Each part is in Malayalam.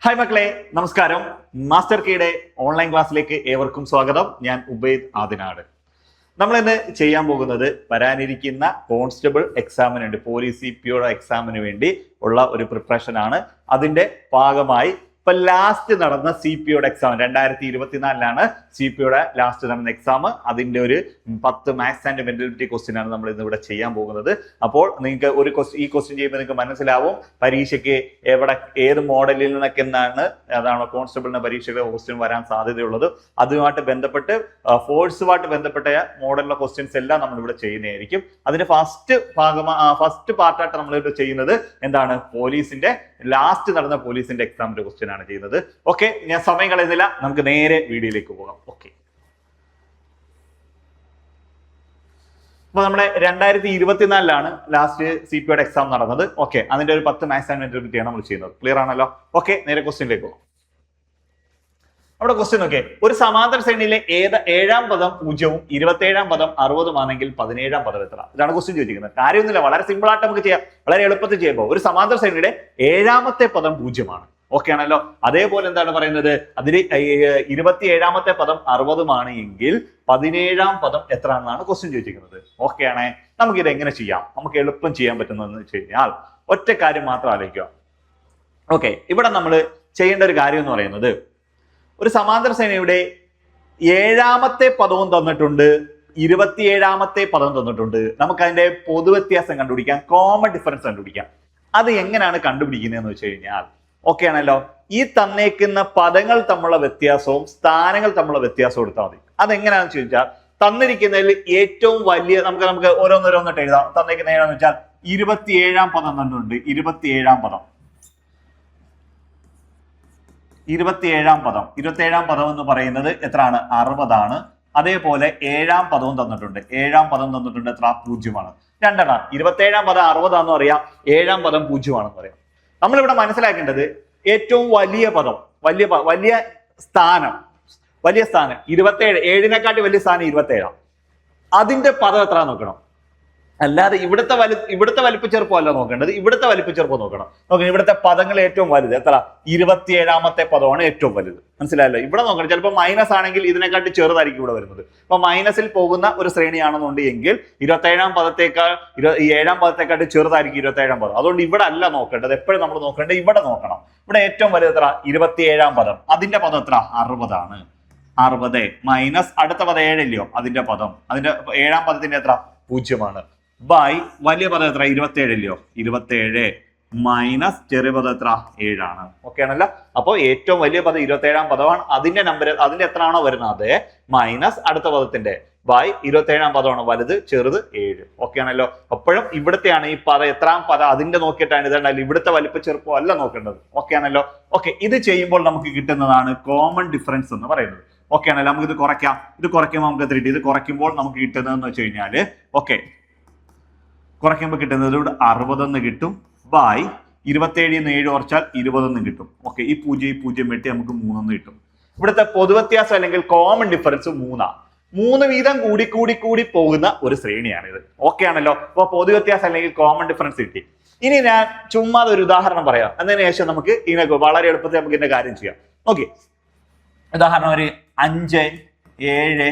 ഹായ് മക്കളെ, നമസ്കാരം. മാസ്റ്റർ കീയുടെ ഓൺലൈൻ ക്ലാസ്സിലേക്ക് ഏവർക്കും സ്വാഗതം. ഞാൻ ഉബൈദ് ആദിനാട്. നമ്മൾ ഇന്ന് ചെയ്യാൻ പോകുന്നത് വരാനിരിക്കുന്ന കോൺസ്റ്റബിൾ എക്സാമിനുണ്ട്, പോലീസ് CPO എക്സാമിന് വേണ്ടി ഉള്ള ഒരു പ്രിപ്പറേഷൻ ആണ്. അതിന്റെ ഭാഗമായി ഇപ്പൊ ലാസ്റ്റ് നടന്ന CPO എക്സാം 2024 CPO ലാസ്റ്റ് നടന്ന എക്സാം. അതിന്റെ ഒരു 10 മാത്സ് ആൻഡ് മെന്റലിറ്റി ക്വസ്റ്റ്യൻ ആണ് നമ്മൾ ഇന്ന് ഇവിടെ ചെയ്യാൻ പോകുന്നത്. അപ്പോൾ നിങ്ങൾക്ക് ഈ ക്വസ്റ്റ്യൻ ചെയ്യുമ്പോൾ നിങ്ങൾക്ക് മനസ്സിലാവും പരീക്ഷയ്ക്ക് ഏത് മോഡലിൽ നിന്നൊക്കെ അതാണ് കോൺസ്റ്റബിളിന്റെ പരീക്ഷയുടെ ക്വസ്റ്റ്യൻ വരാൻ സാധ്യതയുള്ളത്. അതുമായിട്ട് ബന്ധപ്പെട്ട് ഫോഴ്സുമായിട്ട് ബന്ധപ്പെട്ട മോഡലിലെ ക്വസ്റ്റ്യൻസ് എല്ലാം നമ്മൾ ഇവിടെ ചെയ്യുന്നതായിരിക്കും. അതിന്റെ ഫസ്റ്റ് പാർട്ടായിട്ട് നമ്മൾ ഇവിടെ ചെയ്യുന്നത് എന്താണ്, പോലീസിന്റെ ലാസ്റ്റ് നടന്ന പോലീസിന്റെ എക്സാമിന്റെ ക്വസ്റ്റ്യൻ ആണ് ചെയ്യുന്നത്. ഓക്കെ, ഞാൻ സമയം കളയുന്നില്ല, നമുക്ക് നേരെ വീഡിയോയിലേക്ക് പോകാം. ഓക്കെ, അപ്പൊ നമ്മുടെ 2024 ലാസ്റ്റ് CPO എക്സാം നടന്നത്. ഓക്കെ, അതിന്റെ ഒരു 10 മാത്സ് ആൻഡ് മെന്റലിറ്റി ആണ് നമ്മൾ ചെയ്യുന്നത്. ക്ലിയർ ആണല്ലോ? ഓക്കെ, നേരെ ക്വസ്റ്റ്യനിലേക്ക് പോകാം. അവിടെ ക്വസ്റ്റ്യൻ നോക്കെ, ഒരു സമാന്തര ശ്രേണിയിലെ ഏഴാം പദം 0-ഉം 27-ാം പദം 60-ഉം ആണെങ്കിൽ 17-ാം പദം എത്ര? ഇതാണ് ക്വസ്റ്റ്യൻ ചോദിക്കുന്നത്. കാര്യമൊന്നുമില്ല, വളരെ സിമ്പിൾ ആയിട്ട് നമുക്ക് ചെയ്യാം, വളരെ എളുപ്പത്തിൽ ചെയ്യുമ്പോൾ. ഒരു സമാന്തര ശ്രേണിയുടെ 7-ാമത്തെ പദം 0-ആണ്. ഓക്കെ ആണല്ലോ? അതേപോലെ എന്താണ് പറയുന്നത്, അതിൽ 27-ാമത്തെ പദം 60-ഉമാണ് എങ്കിൽ 17-ാം പദം എത്ര ആണെന്നാണ് ക്വസ്റ്റ്യൻ ചോദിച്ചിരിക്കുന്നത്. ഓക്കെ ആണേ, നമുക്ക് ഇത് എങ്ങനെ ചെയ്യാം? നമുക്ക് എളുപ്പം ചെയ്യാൻ പറ്റുന്നതെന്ന് വെച്ച് കഴിഞ്ഞാൽ ഒറ്റ കാര്യം മാത്രം ആലോചിക്കുക. ഓക്കെ, ഇവിടെ നമ്മൾ ചെയ്യേണ്ട ഒരു കാര്യം എന്ന് പറയുന്നത്, ഒരു സമാന്തര ശ്രേണിയുടെ 7-ാമത്തെ പദവും തന്നിട്ടുണ്ട്, 27-ാമത്തെ പദം തന്നിട്ടുണ്ട്. നമുക്ക് അതിന്റെ പൊതുവ്യത്യാസം കണ്ടുപിടിക്കാം, കോമൺ ഡിഫറൻസ് കണ്ടുപിടിക്കാം. അത് എങ്ങനെയാണ് കണ്ടുപിടിക്കുന്നതെന്ന് വെച്ച് കഴിഞ്ഞാൽ, ഓക്കെ ആണല്ലോ, ഈ തന്നേക്കുന്ന പദങ്ങൾ തമ്മിലുള്ള വ്യത്യാസവും സ്ഥാനങ്ങൾ തമ്മിലുള്ള വ്യത്യാസവും എടുത്താൽ മതി. അതെങ്ങനെയാണെന്ന് ചോദിച്ചാൽ, തന്നിരിക്കുന്നതിൽ ഏറ്റവും വലിയ നമുക്ക് ഓരോന്നോരോന്നിട്ട് എഴുതാം. തന്നിരിക്കുന്ന ഏതാണെന്ന് വെച്ചാൽ 27-ാം പദം തന്നിട്ടുണ്ട്. 27-ാം പദം 27-ാം പദം എന്ന് പറയുന്നത് എത്രയാണ്? 60 ആണ്. അതേപോലെ 7-ാം പദവും തന്നിട്ടുണ്ട്. 7-ാം പദം തന്നിട്ടുണ്ട് എത്ര? 0-ആണ്. രണ്ടെണ്ണം. 27-ാം പദം 60 ആണെന്ന് അറിയാം, 7-ാം പദം 0-ആണെന്ന് അറിയാം. നമ്മളിവിടെ മനസ്സിലാക്കേണ്ടത് ഏറ്റവും വലിയ പദം, വലിയ സ്ഥാനം 27, 7-നെക്കാട്ടി വലിയ സ്ഥാനം 27. അതിന്റെ പദം എത്ര നോക്കണം. അല്ലാതെ ഇവിടുത്തെ വലിപ്പച്ചെറുപ്പം അല്ല നോക്കേണ്ടത്, ഇവിടുത്തെ വലിപ്പച്ചെറുപ്പം നോക്കണം. ഇവിടുത്തെ പദങ്ങൾ ഏറ്റവും വലുത് എത്ര? 27-ാമത്തെ പദമാണ് ഏറ്റവും വലുത്. മനസ്സിലായല്ലോ? ഇവിടെ നോക്കണം. ചിലപ്പോൾ മൈനസ് ആണെങ്കിൽ ഇതിനെക്കാട്ടി ചെറുതായിരിക്കും ഇവിടെ വരുന്നത്. അപ്പൊ മൈനസിൽ പോകുന്ന ഒരു ശ്രേണിയാണെന്നുണ്ടെങ്കിൽ 27-ാം പദത്തേക്കാൾ 7-ാം പദത്തെക്കാട്ടി ചെറുതായിരിക്കും 27-ാം പദം. അതുകൊണ്ട് ഇവിടെ അല്ല നോക്കേണ്ടത്, എപ്പോഴും നമ്മൾ നോക്കേണ്ടത് ഇവിടെ നോക്കണം. ഇവിടെ ഏറ്റവും വലുത് എത്ര? 27-ാം പദം. അതിന്റെ പദം എത്ര? 60-ആണ്. 60 മൈനസ് അടുത്ത പദം 7 ഇല്ലയോ, അതിന്റെ പദം, അതിന്റെ 7-ാം പദത്തിന്റെ എത്ര? 0-ആണ്. ബൈ വലിയ പദം എത്ര? 27 ഇല്ലയോ, 27 മൈനസ് ചെറിയ പദം എത്ര? 7-ആണ്. ഓക്കെ ആണല്ലോ? അപ്പോൾ ഏറ്റവും വലിയ പദം 27-ാം പദമാണ്. അതിന്റെ നമ്പർ, അതിന്റെ എത്ര ആണോ വരുന്നത്, മൈനസ് അടുത്ത പദത്തിന്റെ ബൈ 27-ാം പദമാണ് വലുത്, ചെറുത് 7. ഓക്കെ ആണല്ലോ? അപ്പോഴും ഇവിടുത്തെയാണ് ഈ പദം എത്രാം പദം അതിന്റെ നോക്കിയിട്ടാണ് ഇതുണ്ടല്ലോ, ഇവിടുത്തെ വലിപ്പ ചെറുപ്പം അല്ല നോക്കേണ്ടത്. ഓക്കെ ആണല്ലോ? ഓക്കെ, ഇത് ചെയ്യുമ്പോൾ നമുക്ക് കിട്ടുന്നതാണ് കോമൺ ഡിഫറൻസ് എന്ന് പറയുന്നത്. ഓക്കെ ആണല്ലോ? നമുക്ക് ഇത് കുറയ്ക്കാം. ഇത് കുറയ്ക്കുമ്പോൾ നമുക്ക് എത്ര കിട്ടും? ഇത് കുറയ്ക്കുമ്പോൾ നമുക്ക് കിട്ടുന്നതെന്ന് വെച്ച് കഴിഞ്ഞാല്, ഓക്കെ, കുറയ്ക്കുമ്പോൾ കിട്ടുന്നത് ഇവിടെ 60 എന്ന് കിട്ടും. ബൈ 27 7 കുറച്ചാൽ 20 എന്ന് കിട്ടും. ഓക്കെ, ഈ 0 വെട്ടി നമുക്ക് 3 എന്ന് കിട്ടും. ഇവിടുത്തെ പൊതുവ്യത്യാസം അല്ലെങ്കിൽ കോമൺ ഡിഫറൻസ് 3 3 വീതം കൂടി പോകുന്ന ഒരു ശ്രേണിയാണിത്. ഓക്കെ ആണല്ലോ? അപ്പൊ പൊതുവ്യത്യാസം അല്ലെങ്കിൽ കോമൺ ഡിഫറൻസ് കിട്ടി. ഇനി ഞാൻ ചുമ്മാ ഒരു ഉദാഹരണം പറയാം, അതിന് ശേഷം നമുക്ക് ഇതിനൊക്കെ വളരെ എളുപ്പത്തിൽ നമുക്ക് ഇതിന്റെ കാര്യം ചെയ്യാം. ഓക്കെ, ഉദാഹരണം ഒരു 5 7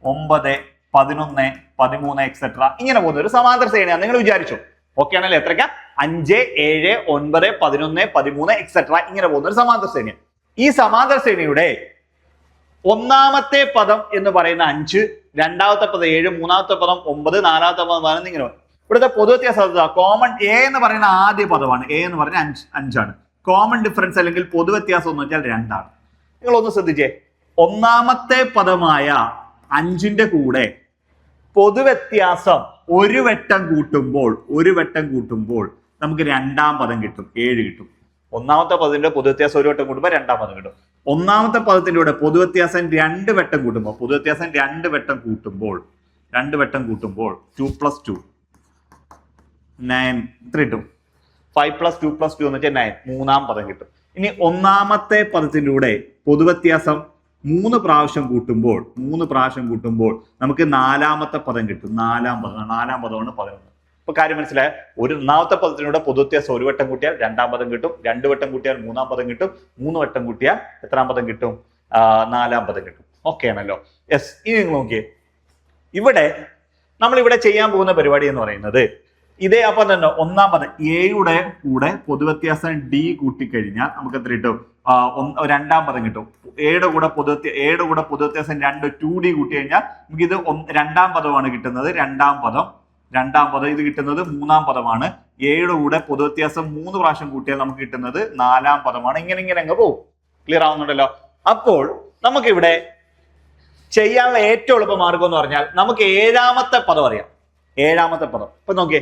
9 11 13 എക്സെട്ര ഇങ്ങനെ പോകുന്ന ഒരു സമാന്തര ശ്രേണിയാണ് നിങ്ങൾ വിചാരിച്ചു. ഓക്കെ ആണല്ലോ? എത്രയ്ക്ക? 5 7 9 11 13 എക്സെട്ര ഇങ്ങനെ പോകുന്ന ഒരു സമാന്തര ശ്രേണിയാണ്. ഈ സമാന്തര ശ്രേണിയുടെ 1-ാമത്തെ പദം എന്ന് പറയുന്ന 5, 2-ാമത്തെ പദം 7, 3-ാമത്തെ പദം 9, 4-ാമത്തെ പദം 11 ഇങ്ങനെ. ഇവിടുത്തെ പൊതുവ്യത്യാസം കോമൺ എ എന്ന് പറയുന്ന ആദ്യ പദമാണ്. എ എന്ന് പറഞ്ഞ 5 ആണ്. കോമൺ ഡിഫറൻസ് അല്ലെങ്കിൽ പൊതുവ്യത്യാസം എന്ന് വെച്ചാൽ 2-ആണ്. നിങ്ങൾ ഒന്ന് ശ്രദ്ധിച്ചേ, 1-ാമത്തെ പദമായ 5ന്റെ കൂടെ പൊതുവ്യത്യാസം ഒരു വട്ടം കൂട്ടുമ്പോൾ നമുക്ക് 2-ാം പദം കിട്ടും, 7 കിട്ടും. 1-ാമത്തെ പദത്തിന്റെ പൊതുവ്യത്യാസം ഒരു വട്ടം കൂട്ടുമ്പോൾ 2-ാം പദം കിട്ടും. 1-ാമത്തെ പദത്തിന്റെ കൂടെ പൊതുവ്യത്യാസം 2 വട്ടം കൂട്ടുമ്പോൾ 2 വട്ടം കൂട്ടുമ്പോൾ 2 + 2 9 ഇത്ര കിട്ടും. 5 + 2 + 2 എന്ന് വെച്ചാൽ 9, 3-ാം പദം കിട്ടും. ഇനി 1-ാമത്തെ പദത്തിന്റെ കൂടെ പൊതുവ്യത്യാസം 3 പ്രാവശ്യം കൂട്ടുമ്പോൾ നമുക്ക് 4-ാമത്തെ പദം കിട്ടും. 4-ാം പദമാണ് 11. ഇപ്പൊ കാര്യം മനസ്സിലായ ഒന്നാമത്തെ പദത്തിലൂടെ പൊതു വ്യത്യാസം ഒരു വട്ടം കൂട്ടിയാൽ രണ്ടാം പദം കിട്ടും, രണ്ടു വട്ടം കൂട്ടിയാൽ മൂന്നാം പദം കിട്ടും, മൂന്ന് വട്ടം കൂട്ടിയാൽ എത്രാം പദം കിട്ടും? നാലാം പദം കിട്ടും. ഓക്കെ ആണല്ലോ? യെസ്. ഇനി നിങ്ങൾ നോക്കിയേ, ഇവിടെ നമ്മൾ ഇവിടെ ചെയ്യാൻ പോകുന്ന പരിപാടി എന്ന് പറയുന്നത് ഇതേ. അപ്പൊ തന്നെ ഒന്നാം പദം എയുടെ കൂടെ പൊതുവ്യത്യാസം ഡി കൂട്ടിക്കഴിഞ്ഞാൽ നമുക്ക് എത്ര കിട്ടും? രണ്ടാം പദം കിട്ടും. എയുടെ കൂടെ പൊതുവ്യത്യാസം 2d കൂട്ടി കഴിഞ്ഞാൽ നമുക്ക് ഇത് രണ്ടാം പദമാണ് കിട്ടുന്നത്. രണ്ടാം പദം ഇത് കിട്ടുന്നത് മൂന്നാം പദമാണ്. എയുടെ കൂടെ പൊതുവ്യത്യാസം 3 പ്രാവശ്യം കൂട്ടിയാൽ നമുക്ക് കിട്ടുന്നത് നാലാം പദമാണ്. ഇങ്ങനെ അങ്ങ് പോകും. ക്ലിയർ ആവുന്നുണ്ടല്ലോ? അപ്പോൾ നമുക്കിവിടെ ചെയ്യാനുള്ള ഏറ്റവും എളുപ്പ മാർഗം എന്ന് പറഞ്ഞാൽ നമുക്ക് ഏഴാമത്തെ പദം അറിയാം. ഏഴാമത്തെ പദം ഇപ്പൊ നോക്കിയേ,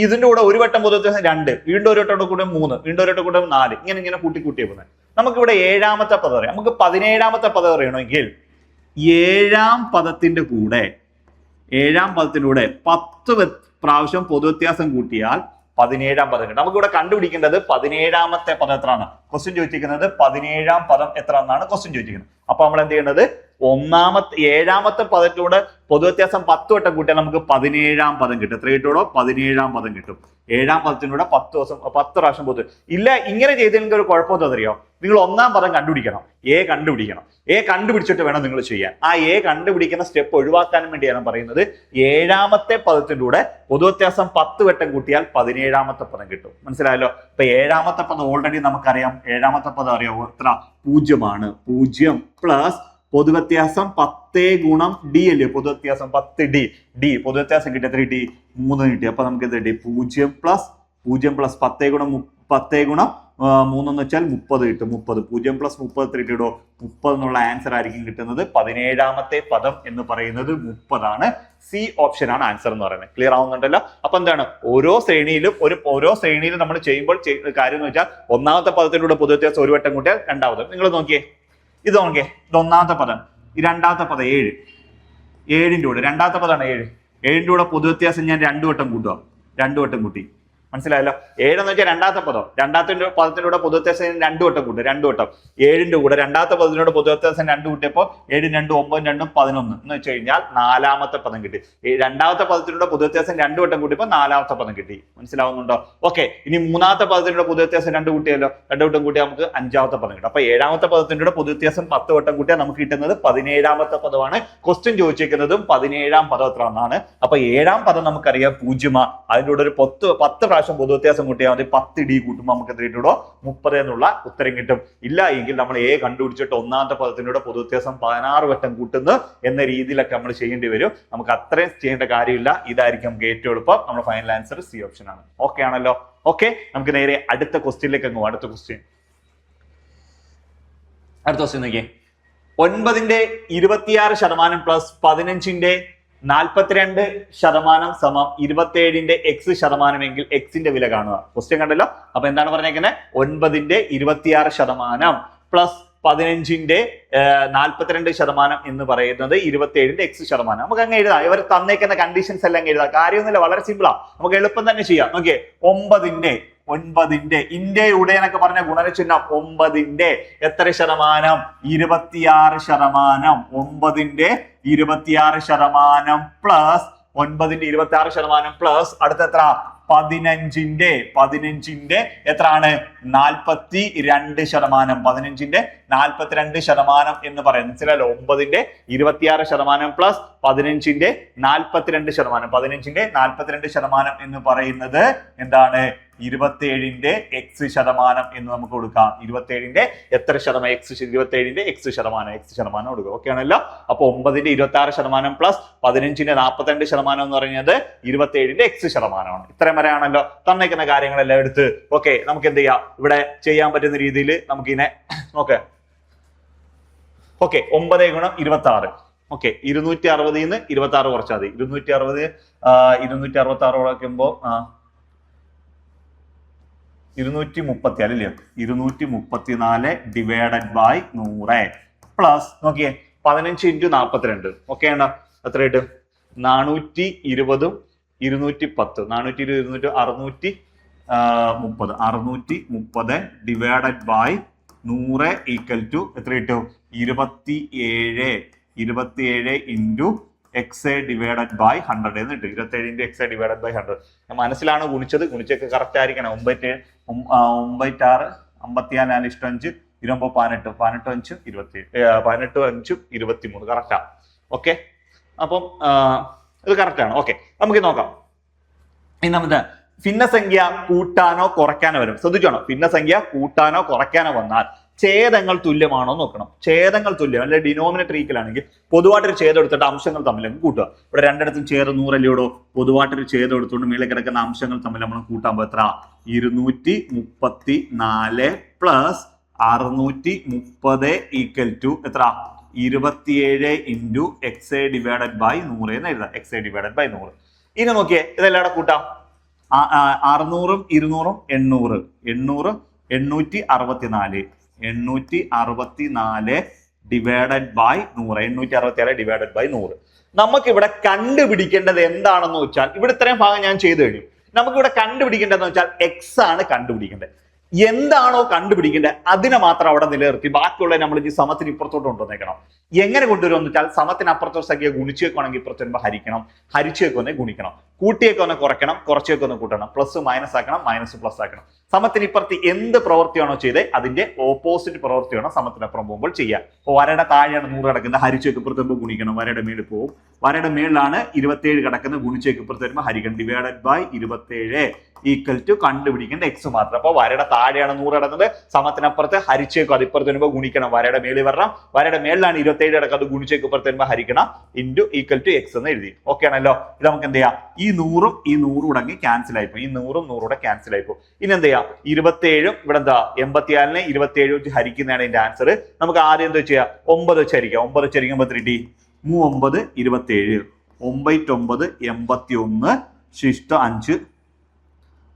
ഇതിന്റെ കൂടെ ഒരു വട്ടം പൊതുവ്യത്യാസം 2, വീണ്ടും ഒരു വട്ടം കൂടെ 3, വീണ്ടും ഒരു വട്ടം കൂടെ 4, ഇങ്ങനെ കൂട്ടിയേ പോകുന്നത്. നമുക്കിവിടെ ഏഴാമത്തെ പദം അറിയാം. നമുക്ക് 17ാമത്തെ പദം അറിയണമെങ്കിൽ ഏഴാം പദത്തിന്റെ കൂടെ 10 പ്രാവശ്യം പൊതുവ്യത്യാസം കൂട്ടിയാൽ 17ാം പദം കിട്ടും. നമുക്കിവിടെ കണ്ടുപിടിക്കേണ്ടത് 17ാമത്തെ പദം എത്രയാണ്. ക്വസ്റ്റ്യൻ ചോദിച്ചിരിക്കുന്നത് 17ാം പദം എത്ര എന്നാണ് ക്വസ്റ്റ്യൻ ചോദിച്ചിരിക്കുന്നത്. അപ്പൊ നമ്മൾ എന്ത് ചെയ്യേണ്ടത്? ഏഴാമത്തെ പദത്തിലൂടെ പൊതുവ്യത്യാസം 10 വട്ടം കൂട്ടിയാൽ നമുക്ക് 17ാം പദം കിട്ടും. എത്ര കിട്ടുമോ? 17ാം പദം കിട്ടും. ഏഴാം പദത്തിലൂടെ 10 പ്രാവശ്യം പൊതു ഇല്ല. ഇങ്ങനെ ചെയ്തതിന് ഒരു കുഴപ്പമെന്ന് അറിയോ? നിങ്ങൾ ഒന്നാം പദം കണ്ടുപിടിക്കണം. എ കണ്ടുപിടിച്ചിട്ട് വേണം നിങ്ങൾ ചെയ്യാൻ. ആ എ കണ്ടുപിടിക്കുന്ന സ്റ്റെപ്പ് ഒഴിവാക്കാനും വേണ്ടിയാണ് പറയുന്നത് ഏഴാമത്തെ പദത്തിലൂടെ പൊതുവ്യത്യാസം 10 വട്ടം കൂട്ടിയാൽ 17ാമത്തെ പദം കിട്ടും. മനസ്സിലായല്ലോ? ഇപ്പൊ ഏഴാമത്തെ പദം ഓൾറെഡി നമുക്കറിയാം. ഏഴാമത്തെ പദം അറിയാമോ? എത്ര? 0 0 പ്ലസ് പൊതുവ്യത്യാസം 10 ഗുണം ഡി അല്ലേ? പൊതുവ്യത്യാസം 10d. പൊതുവ്യത്യാസം കിട്ടി. എത്ര കിട്ടി? 3 കിട്ടി. അപ്പൊ നമുക്ക് എന്ത് കിട്ടി? 0 പ്ലസ് 10 ഗുണം 3 എന്ന് വെച്ചാൽ 30 കിട്ടും. 30 0 പ്ലസ് 30 എത്ര കിട്ടിയോ? 30 എന്നുള്ള ആൻസർ ആയിരിക്കും കിട്ടുന്നത്. 17ാമത്തെ പദം എന്ന് പറയുന്നത് 30 ആണ്. സി ഓപ്ഷൻ ആണ് ആൻസർ എന്ന് പറയുന്നത്. ക്ലിയർ ആവുന്നുണ്ടല്ലോ? അപ്പൊ എന്താണ്? ഓരോ ശ്രേണിയിലും നമ്മൾ ചെയ്യുമ്പോൾ കാര്യം എന്ന് വെച്ചാൽ ഒന്നാമത്തെ പദത്തിലൂടെ പൊതുവ്യത്യാസം ഒരു വട്ടം കൂട്ടിയാൽ രണ്ടാമത്. നിങ്ങൾ നോക്കിയേ, ഇത് ഒന്നാമത്തെ പദം. ഈ രണ്ടാമത്തെ പദം 7. 7ന്റെ കൂടെ രണ്ടാമത്തെ പദമാണ് 7. 7ന്റെ കൂടെ പൊതുവ്യത്യാസം ഞാൻ 2 വട്ടം കൂട്ടുക. 2 വട്ടം കൂട്ടി. മനസ്സിലായല്ലോ? 7 എന്ന് വെച്ചാൽ രണ്ടാമത്തെ പദം. രണ്ടാമത്തെ പദത്തിലൂടെ പൊതുവ്യത്യാസം 2 വട്ടം കൂട്ടും. 2 വട്ടം 7ന്റെ കൂടെ രണ്ടാമത്തെ പദത്തിലൂടെ പൊതുവ്യത്യാസം 2 കൂട്ടിയപ്പോൾ 7 2 9 2 11 എന്ന് വെച്ച് കഴിഞ്ഞാൽ നാലാമത്തെ പദം കിട്ടി. രണ്ടാമത്തെ പദത്തിലൂടെ പൊതുവ്യത്യാസം 2 വട്ടം കൂട്ടിയപ്പോൾ നാലാമത്തെ പദം കിട്ടി. മനസ്സിലാവുന്നുണ്ടോ? ഓക്കെ. ഇനി മൂന്നാമത്തെ പദത്തിലൂടെ പൊതുവ്യത്യാസം 2 കൂട്ടിയല്ലോ. 2 വട്ടം കൂട്ടിയാൽ നമുക്ക് 5ാമത്തെ പദം കിട്ടും. അപ്പൊ ഏഴാമത്തെ പദത്തിലൂടെ പൊതുവ്യത്യാസം 10 വട്ടം കൂട്ടിയാൽ നമുക്ക് കിട്ടുന്നത് 17ാമത്തെ പദമാണ്. ക്വസ്റ്റ്യൻ ചോദിച്ചിരിക്കുന്നതും 17ാം പദം എത്ര എന്നാണ്. അപ്പൊ ഏഴാം പദം നമുക്കറിയാം 0. അതിൻ്റെ കൂടെ ഒരു 10 പ്രാവശ്യം പൊതുവ്യത്യാസം കൂട്ടിയാൽ മതി. 10d കൂട്ടുമ്പോൾ നമുക്ക് എത്ര കിട്ടുമോ? 30 എന്നുള്ള ഉത്തരം കിട്ടും. ഇല്ല എങ്കിൽ നമ്മൾ എ കണ്ടുപിടിച്ചിട്ട് ഒന്നാമത്തെ പദത്തിലൂടെ പൊതുവ്യത്യാസം 16 വട്ടം കൂട്ടുന്നു എന്ന രീതിയിലൊക്കെ നമ്മൾ ചെയ്യേണ്ടി വരും. നമുക്ക് അത്രയും ചെയ്യേണ്ട കാര്യമില്ല. ഇതായിരിക്കും നമുക്ക് ഏറ്റവും എളുപ്പം. നമ്മുടെ ഫൈനൽ ആൻസർ സി ഓപ്ഷൻ ആണ്. ഓക്കെ ആണല്ലോ? ഓക്കെ, നമുക്ക് നേരെ അടുത്ത ക്വസ്റ്റ്യനിലേക്ക് അങ്ങ് പോകാം. അടുത്ത ക്വസ്റ്റ്യൻ നോക്കിയേ. 9ന്റെ 26% പ്ലസ് 15ന്റെ 42% സമം 27ന്റെ x% എങ്കിൽ എക്സിന്റെ വില കാണുക. ക്വസ്റ്റ്യൻ കണ്ടല്ലോ? അപ്പൊ എന്താണ് പറഞ്ഞേക്കുന്നത്? 9ന്റെ 26% പ്ലസ് 15ന്റെ 42% എന്ന് പറയുന്നത് 27ന്റെ x%. നമുക്ക് അങ്ങ് എഴുതാം. ഇവർ തന്നേക്കുന്ന കണ്ടീഷൻസ് എല്ലാം അങ്ങ് എഴുതാം. കാര്യമൊന്നുമില്ല, വളരെ സിമ്പിളാ. നമുക്ക് എളുപ്പം തന്നെ ചെയ്യാം. നോക്കിയേ, 9ന്റെ ഇന്ത്യയുടെ എന്നൊക്കെ പറഞ്ഞ ഗുണനചിഹ്നം 9ന്റെ എത്ര ശതമാനം? 26%. 9ന്റെ 26% പ്ലസ് 9ന്റെ 26% പ്ലസ് അടുത്ത എത്ര? 15ന്റെ എത്രയാണ്? 42%. 15ന്റെ 42% എന്ന് പറയുന്നത് മനസ്സിലല്ലോ? 9ന്റെ 26% പ്ലസ് 15ന്റെ 42%. 15ന്റെ 42% എന്ന് പറയുന്നത് എന്താണ്? 27ന്റെ x% എന്ന് നമുക്ക് കൊടുക്കാം. 27ന്റെ എത്ര ശതമാനം? 27ന്റെ x% കൊടുക്കുക. ഓക്കെ ആണല്ലോ? അപ്പൊ 9ന്റെ 26% പ്ലസ് 15ന്റെ 42% എന്ന് പറയുന്നത് 27ന്റെ x%. ഇത്രയും വരെയാണല്ലോ. തന്നേക്കുന്ന കാര്യങ്ങളെല്ലാം എടുത്ത് ഓക്കെ നമുക്ക് എന്ത് ചെയ്യാം? ഇവിടെ ചെയ്യാൻ പറ്റുന്ന രീതിയിൽ നമുക്കിതിനെ നോക്കാം. ഓക്കെ, 9 ഗുണം 26. ഓക്കെ, 260 നിന്ന് 26 കുറച്ചാൽ മതി. 266 കുറയ്ക്കുമ്പോ 234 അല്ലേ? 234 ഡിവൈഡഡ് ബൈ 100 പ്ലസ് നോക്കിയേ 15 × 42. ഓക്കെ ആണോ? എത്ര കിട്ടും? 420 210 420 630 ഡിവൈഡഡ് ബൈ 100 ഈക്വൽ ടു എത്ര കിട്ടും? 27 × എക്സ് ഡിവൈഡഡ് ബൈ 100 എന്ന് കിട്ടും. 27 into എക്സ് ഡിവൈഡഡ് ബൈ 100. മനസ്സിലാണ് ഗുണിച്ചത്, ഗുണിച്ചൊക്കെ കറക്റ്റ് ആയിരിക്കണം. 9 6 54 5 29 18 18 5 18 5 23 കറക്റ്റാ. ഓക്കെ, അപ്പം ഇത് കറക്റ്റ് ആണ്. ഓക്കെ, നമുക്ക് നോക്കാം. ഇനി നമുക്ക് ഭിന്നസംഖ്യ കൂട്ടാനോ കുറയ്ക്കാനോ വരും. ശ്രദ്ധിച്ചോണം, ഭിന്നസംഖ്യ കൂട്ടാനോ കുറയ്ക്കാനോ വന്നാൽ ഛേദങ്ങൾ തുല്യമാണോ നോക്കണം. ഛേദങ്ങൾ തുല്യം അല്ലെ ഡിനോമിനേറ്റർ ഈക്വൽ ആണെങ്കിൽ പൊതുവായിട്ടൊരു ഛേദം എടുത്തിട്ട് അംശങ്ങൾ തമ്മിൽ കൂട്ടുക. ഇവിടെ രണ്ടിടത്തും ഛേദം 100 അല്ലയോടോ, പൊതുവായിട്ടൊരു ഛേദം എടുത്തുകൊണ്ട് മേളിൽ കിടക്കുന്ന അംശങ്ങൾ തമ്മിൽ നമ്മൾ കൂട്ടാൻ എത്ര 234 പ്ലസ് 630 ഈക്വൽ ടു എത്ര 27 into എക്സ് ഡിവൈഡഡ് ബൈ 100 എന്ന് എഴുതാം. X divided by 100. ഇനി നോക്കിയേ, ഇതെല്ലാം കൂട്ടാം. 600 200 800 800 864 ഡിവൈഡഡ് ബൈ 100 867 ഡിവൈഡഡ് ബൈ 100. നമുക്ക് ഇവിടെ കണ്ടുപിടിക്കേണ്ടത് എന്താണെന്ന് വെച്ചാൽ, ഇവിടെ ഇത്രയും ഭാഗം ഞാൻ ചെയ്തു കഴിഞ്ഞു. നമുക്കിവിടെ കണ്ടുപിടിക്കേണ്ടതെന്ന് വെച്ചാൽ എക്സ് ആണ് കണ്ടുപിടിക്കേണ്ടത്. എന്താണോ കണ്ടുപിടിക്കേണ്ടത് അതിനെ മാത്രം അവിടെ നിലനിർത്തി ബാക്കിയുള്ള നമ്മൾ ഈ സമത്തിന് ഇപ്പുറത്തോട്ട് കൊണ്ടുവന്നേക്കണം. എങ്ങനെ കൊണ്ടുവരുമെന്ന് വെച്ചാൽ സമത്തിന് അപ്പുറത്തോട്ട് സംഖ്യ ഗുണിച്ചു വെക്കുകയാണെങ്കിൽ ഇപ്പുറത്ത് വരുമ്പോൾ ഹരിക്കണം, ഹരിച്ചു വെക്കൊന്നെ ഗുണിക്കണം, കൂട്ടിയൊക്കെ ഒന്ന് കുറയ്ക്കണം, കുറച്ചൊക്കെ ഒന്ന് കൂട്ടണം, പ്ലസ് മൈനസ് ആക്കണം, മൈനസ് പ്ലസ് ആക്കണം. സമത്തിന് ഇപ്പുറത്ത് എന്ത് പ്രവൃത്തിയാണോ ചെയ്തത് അതിന്റെ ഓപ്പോസിറ്റ് പ്രവൃത്തിയാണ് സമത്തിനപ്പുറം പോകുമ്പോൾ ചെയ്യുക. അപ്പോൾ വരയുടെ താഴെയാണ് 100 കിടക്കുന്നത്, ഹരിച്ചേക്ക് ഇപ്പുറത്ത് വരുമ്പോൾ ഗുണിക്കണം, വരയുടെ മേളിൽ പോകും. വരയുടെ മേളിലാണ് 27 കിടക്കുന്നത്, ഗുണിച്ചേക്ക് ഇപ്പുറത്ത് വരുമ്പോൾ ഹരിക്കണം, ഡിവൈഡഡ് ബൈ 27 ഈക്വൽ ടു കണ്ടുപിടിക്കേണ്ട എക്സ് മാത്രം. അപ്പൊ വരയുടെ താഴെയാണ് 100 കിടന്നത്, സമത്തിനപ്പുറത്ത് ഹരിച്ചേക്കും അത് ഇപ്പുറത്ത് വരുമ്പോൾ ഗുണിക്കണം, വരയുടെ മേളിൽ വരണം, വരയുടെ മേളിലാണ് 27 കിടക്കുന്നത്, ഗുണിച്ചേക്ക് ഇപ്പുറത്ത് വരുമ്പോൾ ഹരിക്കണം, ഇൻറ്റു ഈക്വൽ ടു എക്സ് എന്ന് എഴുതി. ഓക്കെ ആണല്ലോ. ഇത് നമുക്ക് എന്ത് ചെയ്യാം, ഈ 100ഉം ഈ 100 ഉടങ്ങി ക്യാൻസൽ ആയിപ്പോ, ഈ 100ഉം 100 ക്യാൻസൽ ആയിപ്പോ. ഇനി എന്ത് ചെയ്യാം, 27 ഇവിടെ എന്താ 84 27 വെച്ച് ഹരിക്കുന്നതാണ് ഇതിന്റെ ആൻസർ. നമുക്ക് ആദ്യം എന്താ ചെയ്യാം, 9 വെച്ച് ഹരിക്കാം. 9 വെച്ച് ഹരിക്കുമ്പോൾ 3 9 27 9 81 ശിഷ്ട 5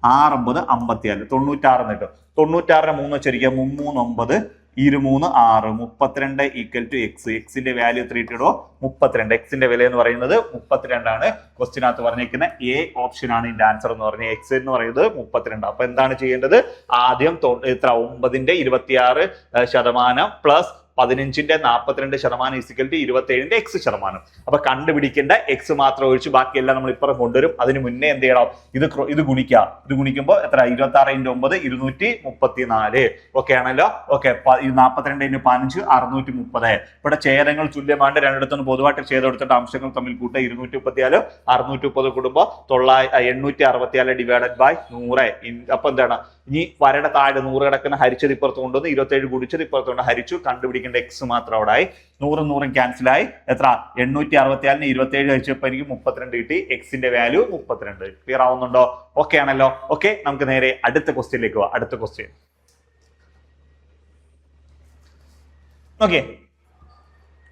6 9 54 96 കിട്ടും. 96 3 വെച്ചിരിക്കുക 3 9 23 6 32 ഈക്വൽ ടു എക്സ്. എക്സിന്റെ വാല്യൂ 3 ഇട്ടോ 32. എക്സിന്റെ വില എന്ന് പറയുന്നത് 32 ആണ്. ക്വസ്റ്റിനകത്ത് പറഞ്ഞിരിക്കുന്ന എ ഓപ്ഷൻ ആണ് ഇതിന്റെ ആൻസർ എന്ന് പറഞ്ഞ എക്സ് എന്ന് പറയുന്നത് 32. അപ്പൊ എന്താണ് ചെയ്യേണ്ടത്, ആദ്യം എത്ര 9ന്റെ 26% പ്ലസ് 15ന്റെ 42% ഈക്വൽ ടു 27ന്റെ എക്സ് ശതമാനം. അപ്പൊ കണ്ടുപിടിക്കേണ്ട എക്സ് മാത്രം ഒഴിച്ച് ബാക്കിയെല്ലാം നമ്മൾ ഇപ്പുറം കൊണ്ടുവരും. അതിന് മുന്നേ എന്ത് ചെയ്യണം, ഇത് ഗുണിക്കുക. ഇത് ഗുണിക്കുമ്പോൾ എത്ര 26 × 9 234. ഓക്കെ ആണല്ലോ. ഓക്കെ, 42 × 15 630. ഇവിടെ ഛേദങ്ങൾ തുല്യമാണ്, രണ്ടിടത്തും പൊതുവായിട്ട് ഛേദം എടുത്തിട്ട് അംശങ്ങൾ തമ്മിൽ കൂട്ടുക. 234 630 കൂടുമ്പോൾ 864 ഡിവൈഡഡ് ബൈ 100. അപ്പൊ എന്താണ്, ഇനി വരയുടെ താഴെ 100 കിടക്കുന്ന ഹരിച്ചത് ഇപ്പുറത്ത് കൊണ്ടുവന്ന് 27 ഗുണിച്ചത് ഇപ്പുറത്ത് കൊണ്ട് ഹരിച്ചു. കണ്ടുപിടിക്കേണ്ട എക്സ് മാത്രം അവിടെ ആയി. 100 100 ക്യാൻസൽ ആയി. എത്ര 864 27 ഹരിച്ചപ്പോ എനിക്ക് 32 കിട്ടി. എക്സിന്റെ വാല്യൂ 32. ക്ലിയർ ആവുന്നുണ്ടോ? ഓക്കെ ആണല്ലോ. ഓക്കെ, നമുക്ക് നേരെ അടുത്ത ക്വസ്റ്റ്യനിലേക്ക് പോവാം. അടുത്ത ക്വസ്റ്റ്യൻ ഓക്കെ,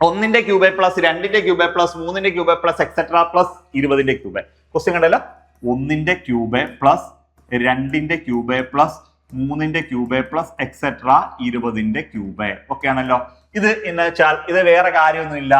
1ന്റെ ക്യൂബ് പ്ലസ് 2ന്റെ ക്യൂബ് പ്ലസ് 3ന്റെ ക്യൂബ് പ്ലസ് എക്സെട്ര പ്ലസ് 20ന്റെ ക്യൂബ്. ക്വസ്റ്റ്യൻ കണ്ടല്ലോ, 1ന്റെ ക്യൂബ് പ്ലസ് 2ന്റെ ക്യൂബ് പ്ലസ് 3ന്റെ ക്യൂബ് പ്ലസ് എക്സെട്ര 20ന്റെ ക്യൂബ്. ഓക്കെ ആണല്ലോ. ഇത് എന്ന് വെച്ചാൽ ഇത് വേറെ കാര്യമൊന്നുമില്ല,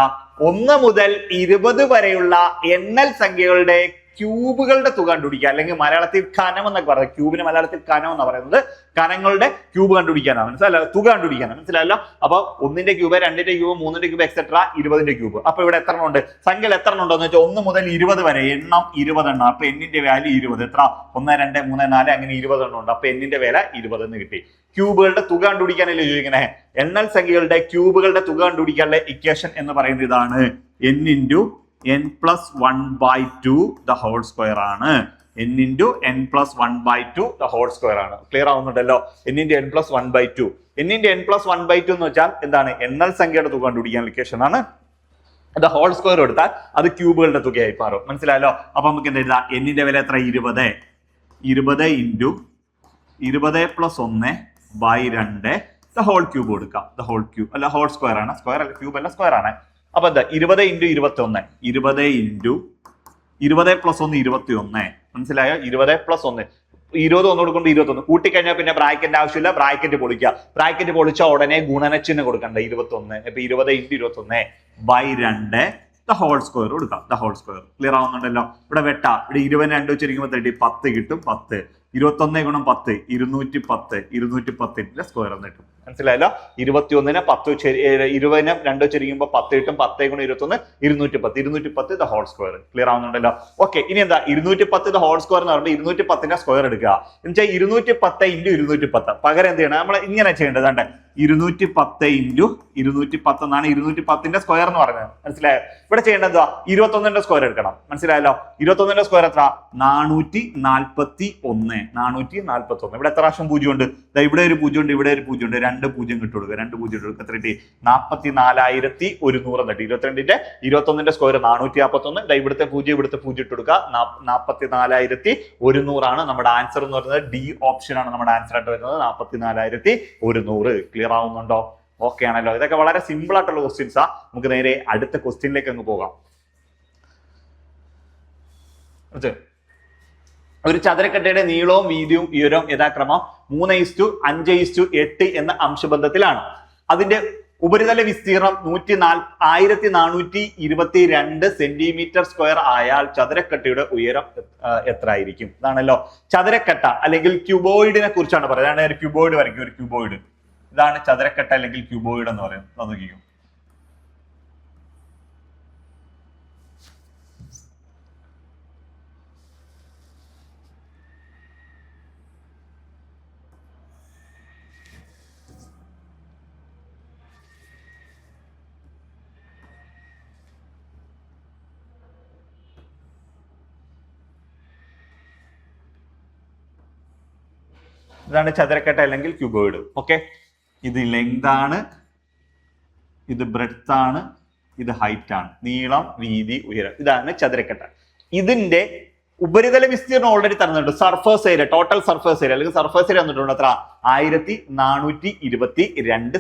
1 മുതൽ 20 വരെയുള്ള എണ്ണൽ സംഖ്യകളുടെ ക്യൂബുകളുടെ തുക കണ്ടുപിടിക്കുക. അല്ലെങ്കിൽ മലയാളത്തിൽ കനം എന്നൊക്കെ പറയുന്നത്, ക്യൂബിന് മലയാളത്തിൽ കനം എന്ന് പറയുന്നത് കനങ്ങളുടെ ക്യൂബ് കണ്ടുപിടിക്കാനാണ്. മനസ്സിലല്ലോ, തുക കണ്ടുപിടിക്കാനാണ്. മനസ്സിലായല്ലോ. അപ്പൊ 1ന്റെ ക്യൂബ് 2ന്റെ ക്യൂബ് 3ന്റെ ക്യൂബ് എക്സെട്ര 20ന്റെ ക്യൂബ്. അപ്പൊ ഇവിടെ എത്ര ഉണ്ട്, സംഖ്യകൾ എത്ര ഉണ്ടോന്ന് വെച്ചാൽ 1 മുതൽ 20 വരെ എണ്ണം 20 എണ്ണം. അപ്പൊ എന്നിന്റെ വാല്യൂ 20. എത്ര 1 2 3 4 അങ്ങനെ 20 എണ്ണം ഉണ്ട്. അപ്പൊ എന്നിന്റെ വില 20 എന്ന് കിട്ടി. ക്യൂബുകളുടെ തുക കണ്ടുപിടിക്കാനല്ലേ ചോദിക്കണേ. എണ്ണൽ സംഖ്യകളുടെ ക്യൂബുകളുടെ തുക കണ്ടുപിടിക്കാനുള്ള ഇക്വേഷൻ എന്ന് പറയുന്നത് ഇതാണ്, n × n + 1/2 the whole square ആണ്. n × n + 1/2 the whole square ആണ്. Clear ആവുന്നുണ്ടല്ലോ. n × n + 1/2. n × n + 1/2 എന്ന് വെച്ചാൽ എന്താണ്, എണ്ണൽ സംഖ്യയുടെ തുക കണ്ടുപിടിക്കാൻ ഇക്വേഷൻ ആണ്. the whole square എടുത്താൽ അത് ക്യൂബുകളുടെ തുകയായി മാറും. മനസ്സിലായല്ലോ. അപ്പൊ നമുക്ക് എന്താ എഴുതാം, n ന്റെ വില എത്ര 20 20 × 20 + 1/2 the whole cube കൊടുക്കാം. the whole cube അല്ല, whole square ആണ്. സ്ക്വയർ അല്ല, ക്യൂബ് അല്ല, സ്ക്വയർ ആണ്. അപ്പൊ എന്താ 20 × 21 20 × 20 + 1 21. മനസ്സിലായോ? 20 + 1 20 ഒന്ന് കൊടുക്കുമ്പോൾ 21 കൂട്ടിക്കഴിഞ്ഞാൽ പിന്നെ ബ്രാക്കറ്റിന്റെ ആവശ്യമില്ല, ബ്രാക്കറ്റ് പൊളിക്കുക. ബ്രാക്കറ്റ് പൊളിച്ച ഉടനെ ഗുണനച്ചിഹ്നം കൊടുക്കണ്ട 21. ഇപ്പൊ 20 × 21/2 the whole square കൊടുക്കാം. the whole square. ക്ലിയർ ആവുന്നുണ്ടല്ലോ. ഇവിടെ വെട്ട ഇവിടെ 20 2 വെച്ചിരിക്കുമ്പോൾ 10 കിട്ടും. 10 21 ഗുണം 10 210 210ന്റെ സ്ക്വയർ എന്ന് കിട്ടും. മനസ്സിലായല്ലോ? 21നെ 10 20നെ 2 ചുരുങ്ങുമ്പോൾ 10 കിട്ടും. 10 ഗുണം 21 210 210 ദ ഹോൾ സ്ക്വയർ. ക്ലിയർ ആവുന്നുണ്ടല്ലോ? ഓക്കെ, ഇനി എന്താ 210 ദ ഹോൾ സ്ക്വയർ എന്ന് പറയുമ്പോൾ 210ന്റെ സ്ക്വയർ എടുക്കുക. എന്ന് വെച്ചാൽ 210 ഇൻറ്റു 210. പകരം എന്ത് ചെയ്യണം? നമ്മൾ ഇങ്ങനെ ചെയ്യേണ്ടത് 210 ഇൻറ്റു 210 എന്നാണ് 210ന്റെ സ്ക്വയർ എന്ന് പറയുന്നത്. മനസ്സിലായോ? ഇവിടെ ചെയ്യേണ്ടത് 21ന്റെ സ്ക്വയർ എടുക്കണം. മനസ്സിലായല്ലോ? 21ന്റെ സ്ക്വയർ എത്ര? 441. 441. ഇവിടെ എത്ര പ്രാവശ്യം പൂജ്യം ഉണ്ട്? ഇവിടെ ഒരു പൂജ്യം ഉണ്ട്, ഇവിടെ ഒരു പൂജ്യം ഉണ്ട്. 2 പൂജ്യം കിട്ടു കൊടുക്കുക. 2 പൂജ്യം ഇട്ട് കൊടുക്കുക. എത്ര കിട്ടി? 44,100 എന്നിട്ട് 22ന്റെ 21ന്റെ സ്ക്വയർ 441. ഇവിടുത്തെ പൂജ്യം ഇട്ട് കൊടുക്കുക. 44,100 ആണ് നമ്മുടെ ആൻസർ എന്ന് പറയുന്നത്. ഡി ഓപ്ഷൻ ആണ് നമ്മുടെ ആൻസർ ആയിട്ട് വരുന്നത്. 44,100. ക്ലിയർ ആവുന്നുണ്ടോ? ഓക്കെ ആണല്ലോ? ഇതൊക്കെ വളരെ സിമ്പിൾ ആയിട്ടുള്ള ക്വസ്റ്റ്യൻസാ. നമുക്ക് നേരെ അടുത്ത ക്വസ്റ്റ്യനിലേക്ക് അങ്ങ് പോകാം. ഒരു ചതുരക്കട്ടയുടെ നീളവും വീതിയും ഉയരവും യഥാക്രമം 3:5:8 എന്ന അംശബന്ധത്തിലാണ്. അതിന്റെ ഉപരിതല വിസ്തീർണം 1422 സെന്റിമീറ്റർ സ്ക്വയർ ആയാൽ ചതുരക്കട്ടയുടെ ഉയരം എത്ര ആയിരിക്കും? ഇതാണല്ലോ ചതുരക്കട്ട അല്ലെങ്കിൽ ക്യൂബോയിഡിനെ കുറിച്ചാണ് പറയുന്നത്. ഒരു ക്യൂബോയിഡ് വരയ്ക്കും. ഒരു ക്യൂബോയിഡ്. ഇതാണ് ചതുരക്കട്ട അല്ലെങ്കിൽ ക്യൂബോയിഡ് എന്ന് പറയുന്നത്. നോക്കിക്കും. ഇതാണ് ചതുരക്കട്ട അല്ലെങ്കിൽ ക്യൂബോയിഡ്. ഓക്കെ, ഇത് ലെങ്ത് ആണ്, ഇത് ബ്രെഡ്ത്ത് ആണ്, ഇത് ഹൈറ്റ് ആണ്. നീളം, വീതി, ഉയരം. ഇതാണ് ചതുരക്കട്ട. ഇതിന്റെ ഉപരിതല വിസ്തീർണം ഓൾറെഡി തന്നിട്ടുണ്ട്. Surface area, total surface area അല്ലെങ്കിൽ സർഫേസ് ഏരിയ തന്നിട്ടുണ്ട്. എത്ര? 1422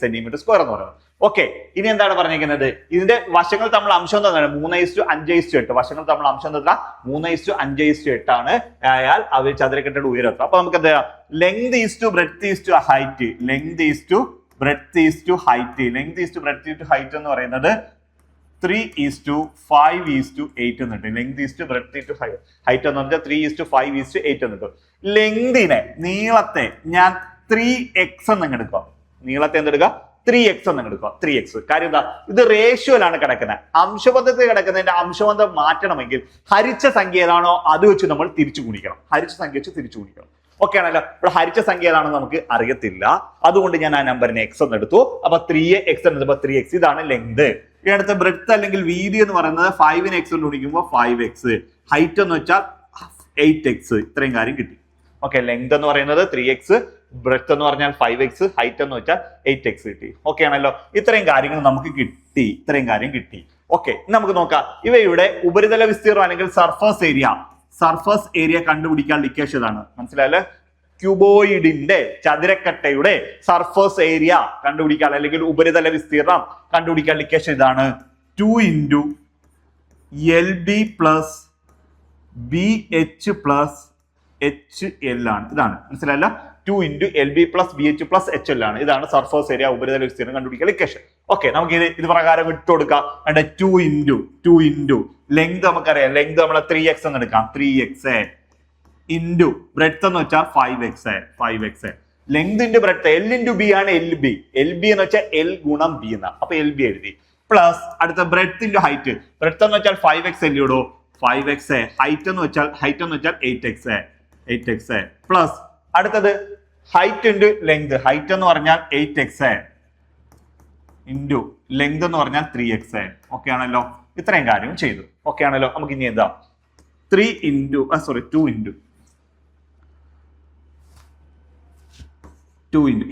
സെന്റിമീറ്റർ സ്ക്വയർ എന്ന് പറയുന്നത്. ഓക്കെ, ഇനി എന്താണ് പറഞ്ഞിരിക്കുന്നത്? ഇതിന്റെ വശങ്ങൾ തമ്മിൽ അംശം തന്നാണ് 3:5:8. വശങ്ങൾ തമ്മിൽ അംശം തന്നാ 3:5:8 ആണ്. ആയാൽ അവർ ചതുരക്കട്ടയുടെ ഉയരം എത്ര? അപ്പൊ നമുക്ക് എന്താ? Length is to breadth is to height. Length is to breadth is to height. Length is to breadth is to height എന്ന് പറയുന്നത് 3:5:8 എന്നിട്ട്. Length is to breadth is to height എന്ന് പറഞ്ഞാൽ 3:5:8 എന്നിട്ട്. ലെങ്തിനെ, നീളത്തെ ഞാൻ 3x എന്ന് എടുക്കുക. നീളത്തെ എന്തെടുക്കുക? 3x എന്ന് എടുക്കുക. 3x. കാര്യം എന്താ? ഇത് റേഷ്യോയിലാണ് കിടക്കുന്നത്. അംശബന്ധത്തിൽ കിടക്കുന്നതിന്റെ അംശബന്ധം മാറ്റണമെങ്കിൽ ഹരിച്ച സംഖ്യ ഏതാണോ അത് വെച്ച് നമ്മൾ തിരിച്ചു ഗുണിക്കണം. ഹരിച്ച സംഖ്യ വെച്ച് തിരിച്ചു ഗുണിക്കണം. ഓക്കെ ആണല്ലോ? ഇവിടെ ഹരിച്ച സംഖ്യ ഏതാണെന്ന് നമുക്ക് അറിയത്തില്ല. അതുകൊണ്ട് ഞാൻ ആ നമ്പറിനെ x എന്ന് എടുത്തു. അപ്പൊ 3x എന്ന് 3x. ഇതാണ് ലെങ്ത്. അടുത്ത ബ്രെഡ്ത്ത് അല്ലെങ്കിൽ വീതി എന്ന് പറയുന്നത് 5നെ x കൊണ്ട് ഗുണിക്കുമ്പോൾ 5x. ഹൈറ്റ് എന്ന് വെച്ചാൽ 8x. ഇത്രയും കാര്യം കിട്ടി. ഓക്കെ, ലെങ്ത് എന്ന് പറയുന്നത് 3x, ബ്രെഡ്ത്ത് എന്ന് പറഞ്ഞാൽ 5x, ഹൈറ്റ് എന്ന് വെച്ചാൽ 8x കിട്ടി. ഓക്കെ ആണല്ലോ? ഇത്രയും കാര്യങ്ങൾ നമുക്ക് കിട്ടി. ഇത്രയും കാര്യം കിട്ടി. ഓക്കെ, നമുക്ക് നോക്കാം. ഇവയുടെ ഉപരിതല വിസ്തീർണം അല്ലെങ്കിൽ സർഫേസ് ഏരിയ കണ്ടുപിടിക്കാൻ ഇക്വേഷൻ ഇതാണ്. മനസ്സിലായല്ലേ? ക്യൂബോയിഡിന്റെ, ചതുരക്കട്ടയുടെ സർഫേസ് ഏരിയ കണ്ടുപിടിക്കാൻ അല്ലെങ്കിൽ ഉപരിതല വിസ്തീർണം കണ്ടുപിടിക്കാൻ ഇക്വേഷൻ ഇതാണ്. 2 × LB + BH + HL ആണ്. ഇതാണ്. മനസ്സിലായല്ലോ? 2 × LB + BH + HL ആണ്. ഇതാണ് സർഫേസ് ഏരിയ ഉപരിതല വിസ്തീർണം കണ്ടുപിടിക്കാൻ ഇക്വേഷൻ. ഓക്കെ, നമുക്ക് ഇത് പ്രകാരം ഇട്ട് കൊടുക്കാം. 2 × ലെങ്ത് നമുക്കറിയാം. ലെങ്ത് നമ്മൾ 3x എന്ന് എടുക്കാം. 3x ഇൻറ്റു ബ്രെഡ്ത്ത് എന്ന് വെച്ചാൽ 5x. Length into breadth. L × B ആണ് LB. LB എന്ന് വെച്ചാൽ L × B എന്നാ. അപ്പൊ LB എഴുതി. പ്ലസ് അടുത്ത ബ്രെഡ്ത്ത് ഇൻറ്റു ഹൈറ്റ്. ബ്രെഡ്ത്ത് എന്ന് വെച്ചാൽ 5x അല്ലയോടോ. 5x. ഹൈറ്റ് എന്ന് വെച്ചാൽ 8x. പ്ലസ് അടുത്തത് ഹൈറ്റ് ഇൻറ്റു ലെങ്ത്. ഹൈറ്റ് എന്ന് പറഞ്ഞാൽ 8x ഇൻറ്റു ലെങ്ത് എന്ന് പറഞ്ഞാൽ 3x. ഓക്കെ ആണല്ലോ? ഇത്രയും കാര്യം ചെയ്തു. ഓക്കെ ആണല്ലോ? നമുക്ക് ഇനി എന്താ? 2 ഇൻറ്റു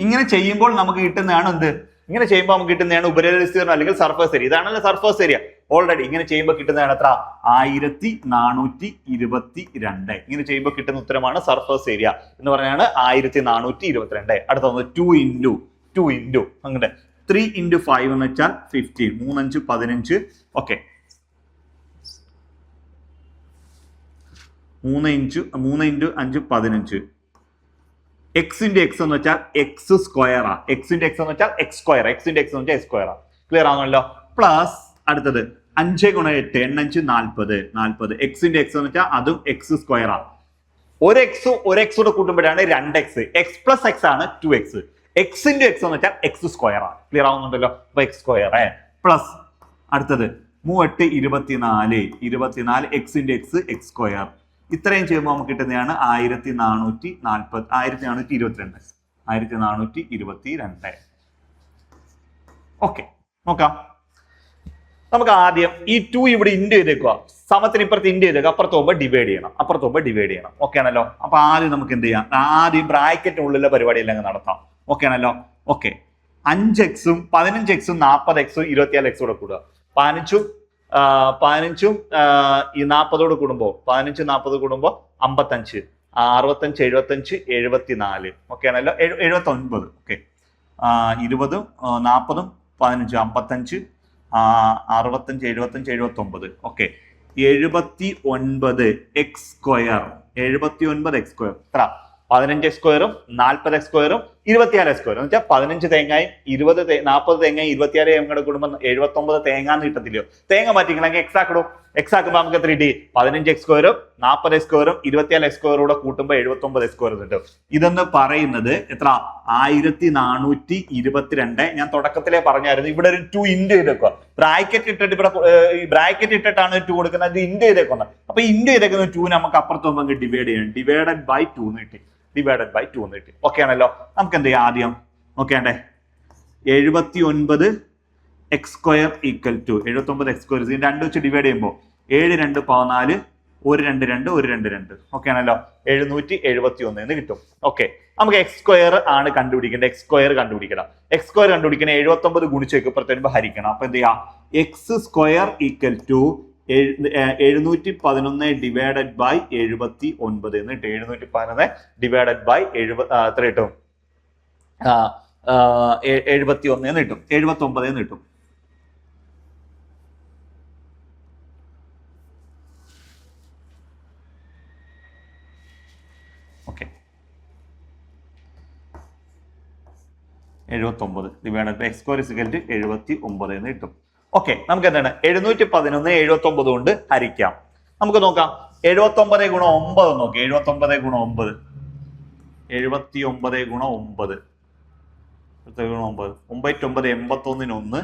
ഇങ്ങനെ ചെയ്യുമ്പോൾ നമുക്ക് കിട്ടുന്നതാണ് എന്ത്? ഇങ്ങനെ ചെയ്യുമ്പോൾ നമുക്ക് കിട്ടുന്നതാണ് ഉപരിതല വിസ്തീർണം അല്ലെങ്കിൽ സർഫേസ് ഏരിയ. ഇതാണല്ലോ സർഫേസ് ഏരിയ. ഓൾറെഡി ഇങ്ങനെ ചെയ്യുമ്പോൾ കിട്ടുന്നതാണ് എത്ര? 1422. ഇങ്ങനെ ചെയ്യുമ്പോൾ കിട്ടുന്ന ഉത്തരമാണ് സർഫേസ് ഏരിയ എന്ന് പറഞ്ഞാണ് 1422. അടുത്ത 2 ഇൻറ്റു അങ്ങനെ 3 × 5 എന്ന് വെച്ചാൽ 15. 3 × 5 15. ഓക്കെ, 3 × 5 15. x × x എന്ന് വെച്ചാൽ x സ്ക്വയറാ. x × x എന്ന് വെച്ചാൽ x സ്ക്വയർ. x × x എന്ന് വെച്ചാൽ x സ്ക്വയറാ. ക്ലിയർ ആണല്ലോ? പ്ലസ് അടുത്തത് 5 × 8 8 × 40. x × x എന്ന് വെച്ചാൽ അതും x സ്ക്വയറാ. ഒരു എക്സ് കൂടെ കൂട്ടുമ്പോഴാണ് 2x. എക്സ് പ്ലസ് എക്സ് ആണ് 2x. എക്സ് ഇൻറ്റു എക്സ് എന്ന് വെച്ചാൽ എക്സ് സ്ക്വയർ ആണ്. ക്ലിയർ ആവുന്നുണ്ടല്ലോ? അപ്പൊ എക്സ് സ്ക്വയർ പ്ലസ് അടുത്തത് 3 8 24 X into X X square. ഇത്രയും ചെയ്യുമ്പോൾ നമുക്ക് കിട്ടുന്നതാണ് 1422. ഓക്കെ, നോക്കാം. നമുക്ക് ആദ്യം ഈ 2 ഇവിടെ ഇൻറ്റു ചെയ്തേക്കുക. സമത്തിന് ഇപ്പുറത്ത് ഇൻറ്റു ചെയ്തേക്കുക, അപ്പുറത്ത് പോകുമ്പോൾ ഡിവൈഡ് ചെയ്യണം. ഓക്കെ ആണല്ലോ? അപ്പൊ ആദ്യം നമുക്ക് എന്ത് ചെയ്യാം? ആദ്യം ബ്രാക്കറ്റിനുള്ളിലെ പരിപാടിയെല്ലാം നടത്താം. ഓക്കെ ആണല്ലോ? Okay, 5x 15x 40x 24x കൂടെ കൂടുക. 15 ഈ 40 കൂടുമ്പോൾ 15 40 കൂടുമ്പോൾ 55 65 75 74. ഓക്കെ ആണല്ലോ? 79. Okay, 20 40 15 55 65 75 79. Okay, 79 X square. 79 X square എത്ര? 15x സ്ക്വയറും 40x സ്ക്വയറും 24x സ്ക്വയറും എന്ന് വെച്ചാൽ 15 തേങ്ങയും 40 തേങ്ങയും 26 തേങ്ങയും കൂടെ കൂടുമ്പോൾ 79 തേങ്ങാന്ന് കിട്ടത്തില്ലയോ? തേങ്ങ മാറ്റിക്കണമെങ്കിൽ എക്സ് ആക്കണോ? എക്സ് ആക്കുമ്പോൾ നമുക്ക് എത്ര കിട്ടി? 15x സ്ക്വയറും 40x സ്ക്വയറും 24x സ്ക്വയറും കൂടെ കൂട്ടുമ്പോൾ 79x സ്ക്വയർ കിട്ടും. ഇതെന്ന് പറയുന്നത് എത്ര? 1422. ഞാൻ തുടക്കത്തിലേ പറഞ്ഞായിരുന്നു ഇവിടെ ഒരു 2 ഇൻറ്റു ചെയ്തേക്കുക. ബ്രാക്കറ്റ് ഇട്ടിട്ട് ഇവിടെ ബ്രാക്കറ്റ് ഇട്ടിട്ടാണ് 2 കൊടുക്കുന്നത്. അത് ഇൻറ്റു ചെയ്തേക്കുന്നത്. അപ്പൊ ഇൻറ്റു ചെയ്തേക്കുന്ന 2 നമുക്ക് അപ്പുറത്ത് നമുക്ക് ഡിവൈഡ് ചെയ്യണം. ഡിവൈഡഡ് ബൈ 2 എന്ന് കിട്ടി. ഓക്കെ ആണല്ലോ? നമുക്ക് എന്ത് ചെയ്യാം? ആദ്യം നോക്കേണ്ടേ 79 X square equal to 79 X square. ഇതിന് 2 വെച്ച് ഡിവൈഡ് ചെയ്യുമ്പോൾ 7 2 14 1 2 2 1 2 2. ഓക്കെ ആണല്ലോ? 771 എന്ന് കിട്ടും. ഓക്കെ, നമുക്ക് എക്സ് സ്ക്വയർ ആണ് കണ്ടുപിടിക്കേണ്ടത്. എക്സ് സ്ക്വയർ കണ്ടുപിടിക്കണം. 79 ഗുണിച്ചേക്ക് ഇപ്പുറത്ത് വരുമ്പോൾ ഹരിക്കണം. അപ്പൊ എന്ത് ചെയ്യാം? X square equal to 711 divided by 79 എന്ന് കിട്ടും. 711 ഡിവൈഡഡ് ബൈ 70 എത്ര കിട്ടും? 71 എന്ന് കിട്ടും. 79 എന്ന് കിട്ടും. Okay, 79 divided by X square equal to 79 എന്ന് കിട്ടും. ഓക്കെ, നമുക്ക് എന്താണ് 711 79 കൊണ്ട് ഹരിക്കാം. നമുക്ക് നോക്കാം 79 ഗുണം 9 നോക്കി. 79 ഗുണം 9 79 ഗുണം 9 99 81 1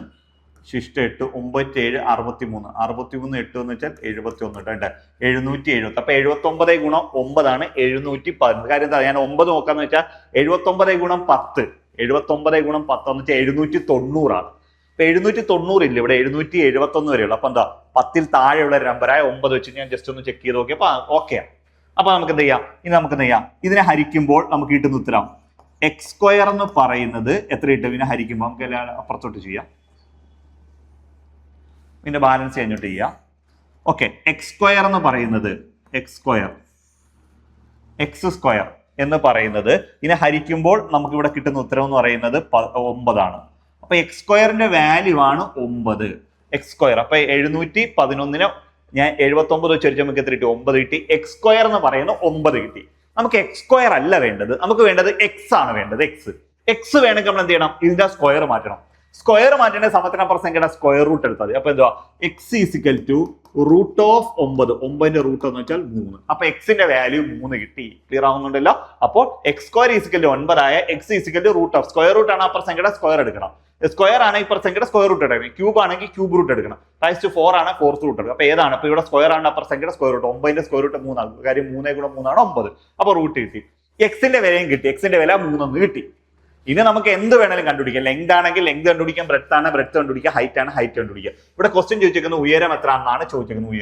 ശിഷ്ട 8 97 63 63 8 എന്ന് വെച്ചാൽ 71 കേട്ടോ. 770. അപ്പൊ 79 ഗുണം 9 ആണ് 711. കാര്യം എന്താ? ഞാൻ 9 നോക്കാന്ന് വെച്ചാൽ 79 ഗുണം 10 79 ഗുണം 10 എന്ന് വെച്ചാൽ 790 ആണ്. 790 ഇല്ല, ഇവിടെ 771 വരെയുള്ളൂ. അപ്പൊ എന്താ 10ൽ താഴെയുള്ള നമ്പറായ 9 വെച്ച് ഞാൻ ജസ്റ്റ് ഒന്ന് ചെക്ക് ചെയ്ത് നോക്കിയപ്പോ ഓക്കെയാണ്. അപ്പൊ നമുക്ക് എന്ത് ചെയ്യാം? ഇനി നമുക്ക് എന്ത് ചെയ്യാം? ഇതിനെ ഹരിക്കുമ്പോൾ നമുക്ക് കിട്ടുന്ന ഉത്തരം എക്സ് സ്ക്വയർ എന്ന് പറയുന്നത് എത്ര കിട്ടും? ഇതിനെ ഹരിക്കുമ്പോൾ നമുക്ക് എല്ലാം അപ്പുറത്തോട്ട് ചെയ്യാം. പിന്നെ ബാലൻസ് കഴിഞ്ഞിട്ട് ചെയ്യാം. ഓക്കെ, എക്സ് സ്ക്വയർ എന്ന് പറയുന്നത് എക്സ് സ്ക്വയർ എന്ന് പറയുന്നത് ഇതിനെ ഹരിക്കുമ്പോൾ നമുക്ക് ഇവിടെ കിട്ടുന്ന ഉത്തരം എന്ന് പറയുന്നത് 9 ആണ്. അപ്പൊ എക്സ് സ്ക്വയറിന്റെ വാല്യൂ ആണ് 9 എക്സ് സ്ക്വയർ. അപ്പൊ 711 ഞാൻ 79 വെച്ച് നമുക്ക് എത്ര കിട്ടി? 9 കിട്ടി. എക്സ് സ്ക്വയർ എന്ന് പറയുന്ന 9 കിട്ടി. നമുക്ക് എക്സ് സ്ക്വയർ അല്ല വേണ്ടത്, നമുക്ക് വേണ്ടത് എക്സ് ആണ് വേണ്ടത്. എക്സ് വേണമെങ്കിൽ നമ്മൾ എന്ത് ചെയ്യണം? ഇതിന്റെ സ്ക്വയർ മാറ്റണം. സ്ക്വയർ മാറ്റേണ്ട സമത്തിനപ്പുറം സംഖ്യയുടെ സ്ക്വയർ റൂട്ട് എടുത്താൽ മതി. അപ്പൊ എന്തുവാ? X is equal to root of 9. 9ന്റെ റൂട്ട് എന്ന് വെച്ചാൽ 3. അപ്പൊ എക്സിന്റെ വാല്യൂ 3 കിട്ടി. ക്ലിയർ ആവുന്നുണ്ടല്ലോ? അപ്പോൾ എക്സ് സ്ക്വയർ ഈസിക്കൽ ടു 9 ആയ x is equal to root of square root ആണ് അപ്പുറം സംഖ്യയുടെ സ്ക്വയർ എടുക്കണം. സ്ക്വയർ ആണ് ഇപ്പുറം സംഖ്യയുടെ സ്ക്വയർ റൂട്ട് എടുക്കണം. ക്യൂബ് ആണെങ്കിൽ ക്യൂബ് റൂട്ട് എടുക്കണം. റൈസ് ടു 4 ആണ് 4th റൂട്ട് എടുക്കണം. അപ്പൊ ഏതാണ്? അപ്പൊ ഇവിടെ സ്ക്വയർ ആണ് അപ്പുറം സംഖ്യയുടെ സ്ക്വയർ റൂട്ട്. 9ന്റെ സ്ക്വയർ റൂട്ട് 3 ആണ്. കാര്യം 3 ഗുണം 3 ആണ് 9. അപ്പൊ റൂട്ട് കിട്ടി. എക്സിന്റെ വിലയും കിട്ടി. എക്സിന്റെ വില 3 കിട്ടി. ഇനി നമുക്ക് എന്ത് വേണേലും കണ്ടുപിടിക്കാം. ലെങ്ത് ആണെങ്കിൽ ലെങ്ത് കണ്ടുപിടിക്കാം, ബ്രെഡ്ത്ത് ആണ് ബ്രെഡ്ത്ത് കണ്ടുപിടിക്കാം, ഹൈറ്റ് ആണ് ഹൈറ്റ് കണ്ടുപിടിക്കാം. ഇവിടെ ക്വസ്റ്റ്യൻ ചോദിച്ചിരിക്കുന്നത് ഉയരം എത്ര എന്നാണ് ചോദിച്ചിരിക്കുന്നത്.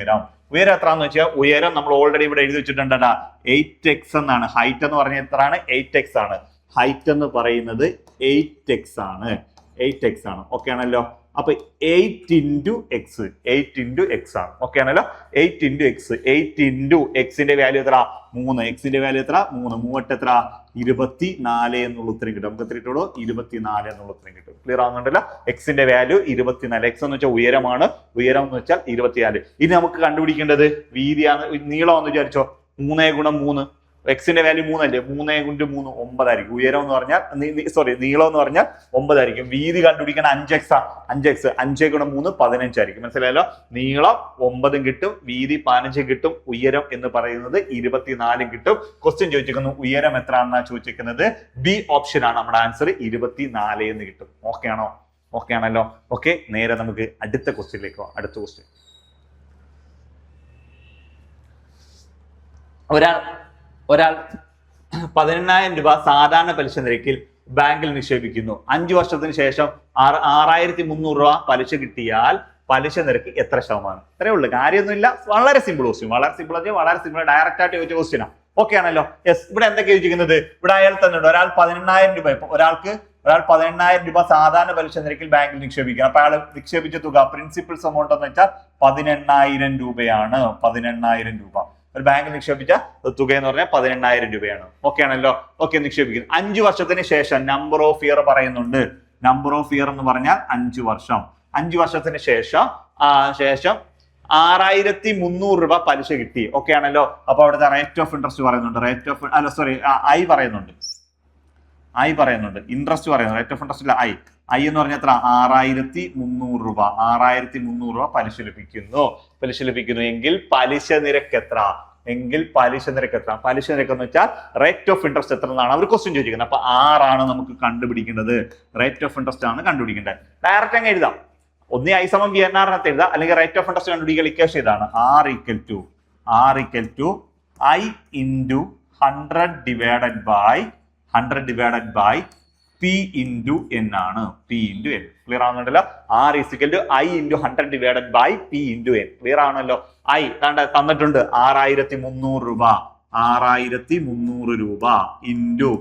ഉയരം എത്രയാണെന്ന് വെച്ചാൽ ഉയരം നമ്മൾ ഓൾറെഡി ഇവിടെ എഴുതി വെച്ചിട്ടുണ്ട്. 8x എന്നാണ്. ഹൈറ്റ് എന്ന് പറഞ്ഞാൽ എത്രയാണ്? 8x ആണ്. ഹൈറ്റ് എന്ന് പറയുന്നത് 8x ആണ്. ഓക്കെ ആണല്ലോ? അപ്പൊ 8 into x ആണ്. ഓക്കെ ആണല്ലോ? 8 into x. 8 into x-ന്റെ വാല്യൂ എത്ര? 3. x-ന്റെ വാല്യൂ എത്ര? 3. 3 എത്ര? 24 എന്നുള്ള ഉത്തരം കിട്ടും. നമുക്ക് എത്ര കിട്ടുള്ളൂ? 24 എന്നുള്ള ഉത്തരം കിട്ടും. ക്ലിയർ ആവുന്നുണ്ടല്ലോ? x-ന്റെ വാല്യൂ 24. x എന്ന് വെച്ചാൽ ഉയരമാണ്. ഉയരം എന്ന് വെച്ചാൽ 24. ഇനി നമുക്ക് കണ്ടുപിടിക്കേണ്ടത് വീതിയാണ്, നീളം എന്ന് വിചാരിച്ചോ. 3 ഗുണം 3 എക്സിന്റെ വാല്യൂ 3 അല്ലേ, 3 × 3 9 ആയിരിക്കും. ഉയരം എന്ന് പറഞ്ഞാൽ നീളം എന്ന് പറഞ്ഞാൽ 9 ആയിരിക്കും. വീതി കണ്ടുപിടിക്കണം 5x 5 × 3 15 ആയിരിക്കും. മനസ്സിലായല്ലോ? നീളം 9 കിട്ടും, വീതി 15 കിട്ടും, ഉയരം എന്ന് പറയുന്നത് 24 കിട്ടും. ക്വസ്റ്റ്യൻ ചോദിച്ചിരിക്കുന്നു ഉയരം എത്രയാണെന്നാണ് ചോദിച്ചിരിക്കുന്നത്. ബി ഓപ്ഷൻ ആണ് നമ്മുടെ ആൻസർ, 24 എന്ന് കിട്ടും. ഓക്കെ ആണോ? ഓക്കെ ആണല്ലോ? ഓക്കെ, നേരെ നമുക്ക് അടുത്ത ക്വസ്റ്റ്യനിലേക്ക് പോകാം. അടുത്ത ക്വസ്റ്റ്യൻ, ഒരാൾ 18,000 രൂപ സാധാരണ പലിശ നിരക്കിൽ ബാങ്കിൽ നിക്ഷേപിക്കുന്നു. 5 വർഷത്തിന് ശേഷം 6,300 രൂപ പലിശ കിട്ടിയാൽ പലിശ നിരക്ക് എത്ര ശതമാനം? ഇത്രയേ ഉള്ളൂ, കാര്യമൊന്നുമില്ല. വളരെ സിമ്പിൾ ക്വസ്റ്റ്യൻ, വളരെ സിമ്പിൾ ഡയറക്റ്റ് ആയിട്ട് ചോദിച്ച ക്വസ്റ്റ്യനാ. ഓക്കെ ആണല്ലോ? യെസ്. ഇവിടെ എന്തൊക്കെയാണ് ചോദിക്കുന്നത്? ഇവിടെ അയാൾ തന്നിട്ടുണ്ട് ഒരാൾ 18,000 രൂപ, ഒരാൾ 18,000 രൂപ സാധാരണ പലിശ നിരക്കിൽ ബാങ്കിൽ നിക്ഷേപിക്കണം. അപ്പൊ അയാൾ നിക്ഷേപിച്ച തുക പ്രിൻസിപ്പൽസ് എമൗണ്ട് എന്ന് വെച്ചാൽ 18,000 രൂപയാണ്. 18,000 രൂപ ഒരു ബാങ്കിൽ നിക്ഷേപിച്ച തുക എന്ന് പറഞ്ഞാൽ 18,000 രൂപയാണ്. ഓക്കെ ആണല്ലോ? ഓക്കെ, നിക്ഷേപിക്കുന്നു. 5 വർഷത്തിന് ശേഷം നമ്പർ ഓഫ് ഇയർ പറയുന്നുണ്ട്. നമ്പർ ഓഫ് ഇയർ എന്ന് പറഞ്ഞാൽ 5 വർഷം. 5 വർഷത്തിന് ശേഷം 6,300 രൂപ പലിശ കിട്ടി. ഓക്കെ ആണല്ലോ? അപ്പൊ അവിടുത്തെ റേറ്റ് ഓഫ് ഇൻട്രസ്റ്റ് പറയുന്നുണ്ട്. ഐ പറയുന്നുണ്ട്. ഇൻട്രസ്റ്റ് പറയുന്നുണ്ട്. റേറ്റ് ഓഫ് ഇൻട്രസ്റ്റ് ഇല്ല, ഐ എന്ന് പറഞ്ഞാൽ എത്ര? 6,300 രൂപ. 6,300 രൂപ പലിശ ലഭിക്കുന്നു എങ്കിൽ പലിശ നിരക്ക് എത്ര? പലിശ നിരക്ക് എന്ന് വെച്ചാൽ റേറ്റ് ഓഫ് ഇൻട്രസ്റ്റ് എത്ര എന്നാണ് അവർ ക്വസ്റ്റ്യൻ ചോദിക്കുന്നത്. അപ്പൊ 6 ആണ് നമുക്ക് കണ്ടുപിടിക്കേണ്ടത്. റേറ്റ് ഓഫ് ഇൻട്രസ്റ്റ് ആണ് കണ്ടുപിടിക്കേണ്ടത്. ഡയറക്റ്റ് അങ്ങ് എഴുതാം. ഒന്നീ ഐ സമം വി എൻ ആർ എന്ന് എഴുതാം, അല്ലെങ്കിൽ റേറ്റ് ഓഫ് ഇൻട്രസ്റ്റ് കണ്ടുപിടിക്കാൻ ഇക്വേഷൻ ഇതാണ്. R = I × 100 divided by P × N ആണ്. P × N. ക്ലിയർ ആവുന്നുണ്ടല്ലോ? R = I × 100 divided by P × N. Clear ആണല്ലോ? ഐ തന്നിട്ടുണ്ട് 6,300 രൂപ. 6,300 രൂപ into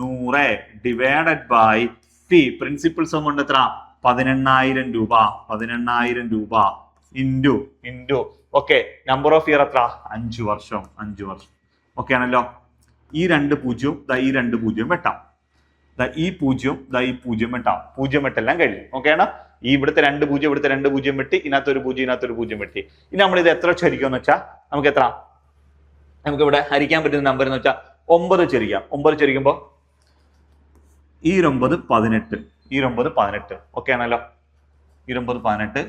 100 divided by P. Principal's amount എത്ര? 18,000 രൂപ. 18,000 രൂപ into okay, number of year എത്ര? 5 വർഷം. ഓക്കെ ആണല്ലോ? ഈ 2 0 ഈ 2 0 വെട്ടാം. ഈ 0 ഈ 0 വെട്ടാം. 0 വെട്ടെല്ലാം കഴിഞ്ഞു. ഓക്കെ ആണ്? ഈ ഇവിടുത്തെ 2 0 ഇവിടുത്തെ 2 0 വെട്ടി, ഇതിനകത്തൊരു 0 വെട്ടി. ഇനി നമ്മൾ ഇത് എത്ര ഹരിക്കുമെന്ന് വെച്ചാൽ നമുക്ക് എത്ര? നമുക്ക് ഇവിടെ ഹരിക്കാൻ പറ്റുന്ന നമ്പർ എന്ന് വെച്ചാൽ 9 ചെറിയാം. 9 ചെറിയുമ്പോൾ ഈ 9 18. ഈ 9 18. ഓക്കെ ആണല്ലോ? ഈ 9 18.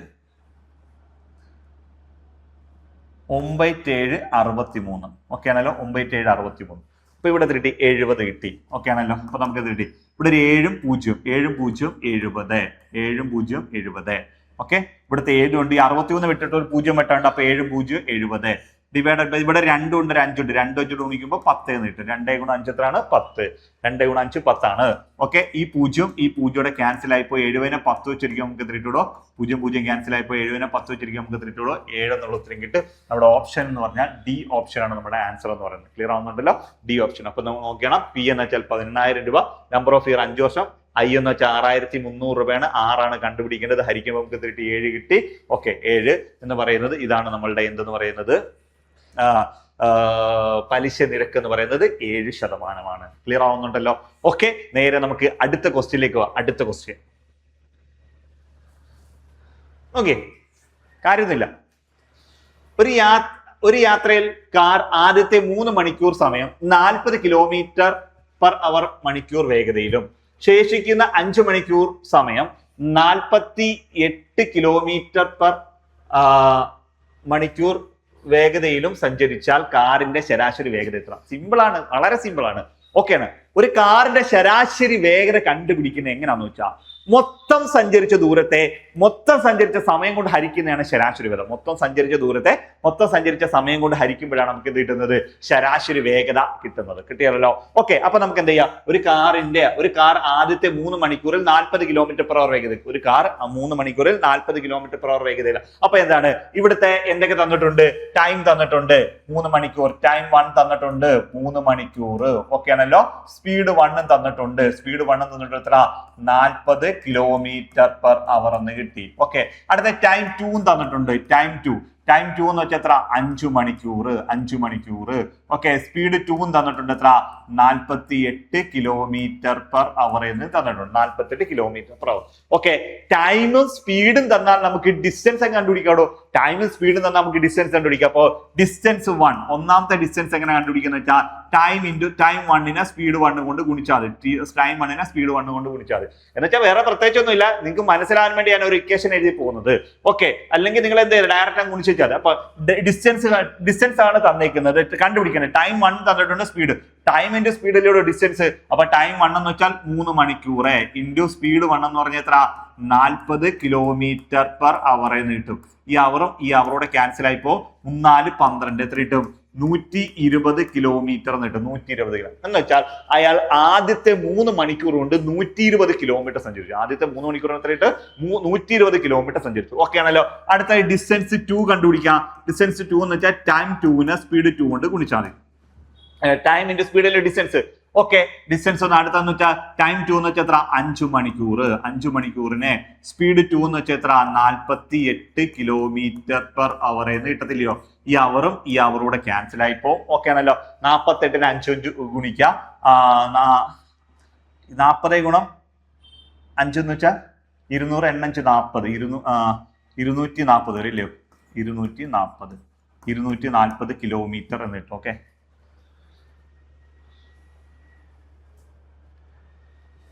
9 7 63. ഓക്കെ ആണല്ലോ? 9 7 63. അപ്പൊ ഇവിടെ കിട്ടി 70 കിട്ടി. ഓക്കെ ആണല്ലോ? അപ്പൊ നമുക്ക് ഇത് കിട്ടി. ഇവിടെ ഒരു 7 0 70. 70. ഓക്കെ, ഇവിടുത്തെ 7 ഉണ്ട്. ഈ 63 വിട്ടിട്ട് ഒരു 0 വെട്ടുണ്ട്. അപ്പൊ 7 0 70 ഡിവൈഡഡ് ബൈ ഇവിടെ 2 ഉണ്ട്, 5 ഉണ്ട്. 2 വെച്ചിട്ട് ഗുണിക്കുമ്പോൾ 10 എന്ന് കിട്ടും. 2 × 5 എത്രയാണ്? 10. 2 × 5 10 ആണ്. ഓക്കെ, ഈ 0 ക്യാൻസൽ ആയിപ്പോ 7നെ 10 വെച്ചിരിക്കും. നമുക്ക് എത്ര കിട്ടുമോ? 0 ക്യാൻസൽ ആയിപ്പോ 7നെ 10 വെച്ചിരിക്കും. നമുക്ക് എത്ര കിട്ടുമോ? 7 എന്നുള്ള ഉത്തരം കിട്ടും. നമ്മുടെ ഓപ്ഷൻ എന്ന് പറഞ്ഞാൽ ഡി ഓപ്ഷൻ ആണ് നമ്മുടെ ആൻസർ എന്ന് പറയുന്നത്. ക്ലിയർ ആവുന്നുണ്ടല്ലോ? D option. അപ്പൊ നമ്മൾ നോക്കണം. പി എന്ന് വെച്ചാൽ 18,000 രൂപ. നമ്പർ ഓഫ് ഇയർ 5 വർഷം. ഐ എന്ന് വെച്ചാൽ 6,300 രൂപയാണ്. 6 ആണ് കണ്ടുപിടിക്കേണ്ടത്. ഹരിക്കുമ്പോൾ നമുക്ക് എത്ര കിട്ടി? 7 കിട്ടി. ഓക്കെ, 7 എന്ന് പറയുന്നത് ഇതാണ് നമ്മളുടെ എന്തെന്ന് പറയുന്നത്, പലിശ നിരക്ക് എന്ന് പറയുന്നത് 7%. ക്ലിയർ ആവുന്നുണ്ടല്ലോ? ഓക്കെ, നേരെ നമുക്ക് അടുത്ത ക്വസ്റ്റ്യനിലേക്ക് പോവാം. അടുത്ത ക്വസ്റ്റ്യൻ. ഓക്കെ, കാര്യമൊന്നുമില്ല. ഒരു യാത്രയിൽ കാർ ആദ്യത്തെ 3 മണിക്കൂർ സമയം 40 km/h മണിക്കൂർ വേഗതയിലും ശേഷിക്കുന്ന 5 മണിക്കൂർ സമയം 48 km/h മണിക്കൂർ വേഗതയിലും സഞ്ചരിച്ചാൽ കാറിന്റെ ശരാശരി വേഗത എത്ര? സിമ്പിൾ ആണ്, വളരെ സിമ്പിൾ ആണ്. ഓക്കെ ആണ്? ഒരു കാറിന്റെ ശരാശരി വേഗത കണ്ടുപിടിക്കുന്നത് എങ്ങനെയാണെന്ന് വെച്ചാൽ മൊത്തം സഞ്ചരിച്ച സമയം കൊണ്ട് ഹരിക്കുന്നതാണ് ശരാശരി വേഗത. മൊത്തം സഞ്ചരിച്ച സമയം കൊണ്ട് ഹരിക്കുമ്പോഴാണ് നമുക്ക് എന്ത് കിട്ടുന്നത്? ശരാശരി വേഗത കിട്ടുന്നത്. കിട്ടിയല്ലോ? ഓക്കെ, അപ്പൊ നമുക്ക് എന്ത് ചെയ്യാം? ഒരു കാർ ആദ്യത്തെ 3 മണിക്കൂറിൽ 40 km/h വേഗത. ഒരു കാർ 3 മണിക്കൂറിൽ 40 km/h വേഗതയില്ല. അപ്പൊ എന്താണ് ഇവിടുത്തെ എന്തൊക്കെ തന്നിട്ടുണ്ട്? ടൈം തന്നിട്ടുണ്ട് 3 മണിക്കൂർ. ടൈം 1 തന്നിട്ടുണ്ട് 3 മണിക്കൂർ. ഓക്കെ ആണല്ലോ? സ്പീഡ് 1 തന്നിട്ടുണ്ട്. എത്ര? 40 km/h എന്ന് കിട്ടി. ഓക്കെ, അടുത്ത ടൈം 2 തന്നിട്ടുണ്ട്. ടൈം 2 എന്ന് വെച്ചാൽ എത്ര? 5 മണിക്കൂർ. ഓക്കെ, സ്പീഡ് 2 തന്നിട്ടുണ്ട്. എത്ര? 48 km/h എന്ന് തന്നിട്ടുണ്ട്. 48 km/h. ഓക്കെ, ടൈമും സ്പീഡും തന്നാൽ നമുക്ക് ഡിസ്റ്റൻസ് കണ്ടുപിടിക്കാടോ. ടൈമും സ്പീഡും തന്നാൽ നമുക്ക് ഡിസ്റ്റൻസ് കണ്ടുപിടിക്കാം. അപ്പോൾ ഡിസ്റ്റൻസ് 1, ഒന്നാമത്തെ ഡിസ്റ്റൻസ് എങ്ങനെ കണ്ടുപിടിക്കുന്നത് വെച്ചാൽ ടൈം ഇൻറ്റു ടൈം 1നെ സ്പീഡ് 1 കൊണ്ട് ഗുണിച്ചാൽ മതി. ടൈം 1നെ സ്പീഡ് 1 കൊണ്ട് ഗുണിച്ചാൽ മതി. എന്ന് വെച്ചാൽ വേറെ പ്രത്യേകിച്ചൊന്നും ഇല്ല, നിങ്ങൾക്ക് മനസ്സിലാകാൻ വേണ്ടി ഞാൻ ഒരു ഇക്വേഷൻ എഴുതി പോകുന്നത്. ഓക്കെ, അല്ലെങ്കിൽ നിങ്ങൾ എന്ത് ഡയറക്റ്റ് ഗുണിച്ച് വെച്ചാൽ മതി. അപ്പൊ ഡിസ്റ്റൻസ് ആണ് തന്നേക്കുന്നത്, കണ്ടുപിടിക്കുന്നത്. ടൈം 1 തന്നിട്ടുണ്ട്, സ്പീഡ് ടൈം ഇൻറ്റു സ്പീഡിലൂടെ ഡിസ്റ്റൻസ്. അപ്പൊ ടൈം 1 എന്ന് വെച്ചാൽ 3 മണിക്കൂർ ഇൻറ്റു സ്പീഡ് 1 എന്ന് പറഞ്ഞാൽ എത്ര? 40 km/h എന്ന് കിട്ടും. ഈ അവറും ഈ അവറോടെ ക്യാൻസൽ ആയിപ്പോ 4 12 എത്ര കിട്ടും? 120 കിലോമീറ്റർ എന്ന് കിട്ടും. 120 കിലോ എന്ന് വെച്ചാൽ അയാൾ ആദ്യത്തെ 3 മണിക്കൂർ കൊണ്ട് 120 കിലോമീറ്റർ സഞ്ചരിച്ചു. ആദ്യത്തെ 3 മണിക്കൂർ എത്ര ഇട്ട് 120 കിലോമീറ്റർ സഞ്ചരിച്ചു. ഓക്കെ ആണല്ലോ. അടുത്ത ഡിസ്റ്റൻസ് 2 കണ്ടുപിടിക്കാം. ഡിസ്റ്റൻസ് 2 എന്ന് വെച്ചാൽ ടൈം 2നെ സ്പീഡ് 2 കൊണ്ട് ഗുണിച്ചാൽ മതി. ടൈം ഇൻറ്റു സ്പീഡിലെ ഡിസ്റ്റൻസ്. ഓക്കെ, ഡിസ്റ്റൻസ് ഒന്ന് അടുത്തെന്ന് വെച്ചാൽ ടൈം 2 എന്ന് വെച്ചാൽ എത്ര? 5 മണിക്കൂർ. 5 മണിക്കൂറിനെ സ്പീഡ് 2 എന്ന് വെച്ചാൽ എത്ര? 48 km/h എന്ന് കിട്ടത്തില്ലയോ? ഈ അവറും ഈ അവറൂടെ ക്യാൻസൽ ആയിപ്പോ. ഓക്കെ ആണല്ലോ. 48ന് 5 ഗുണിക്കാം. 40 ഗുണം 5 എന്ന് വെച്ചാൽ 200 എണ്ണഞ്ച് 40 240 വരില്ലയോ? 240 കിലോമീറ്റർ എന്ന് കിട്ടും. Okay,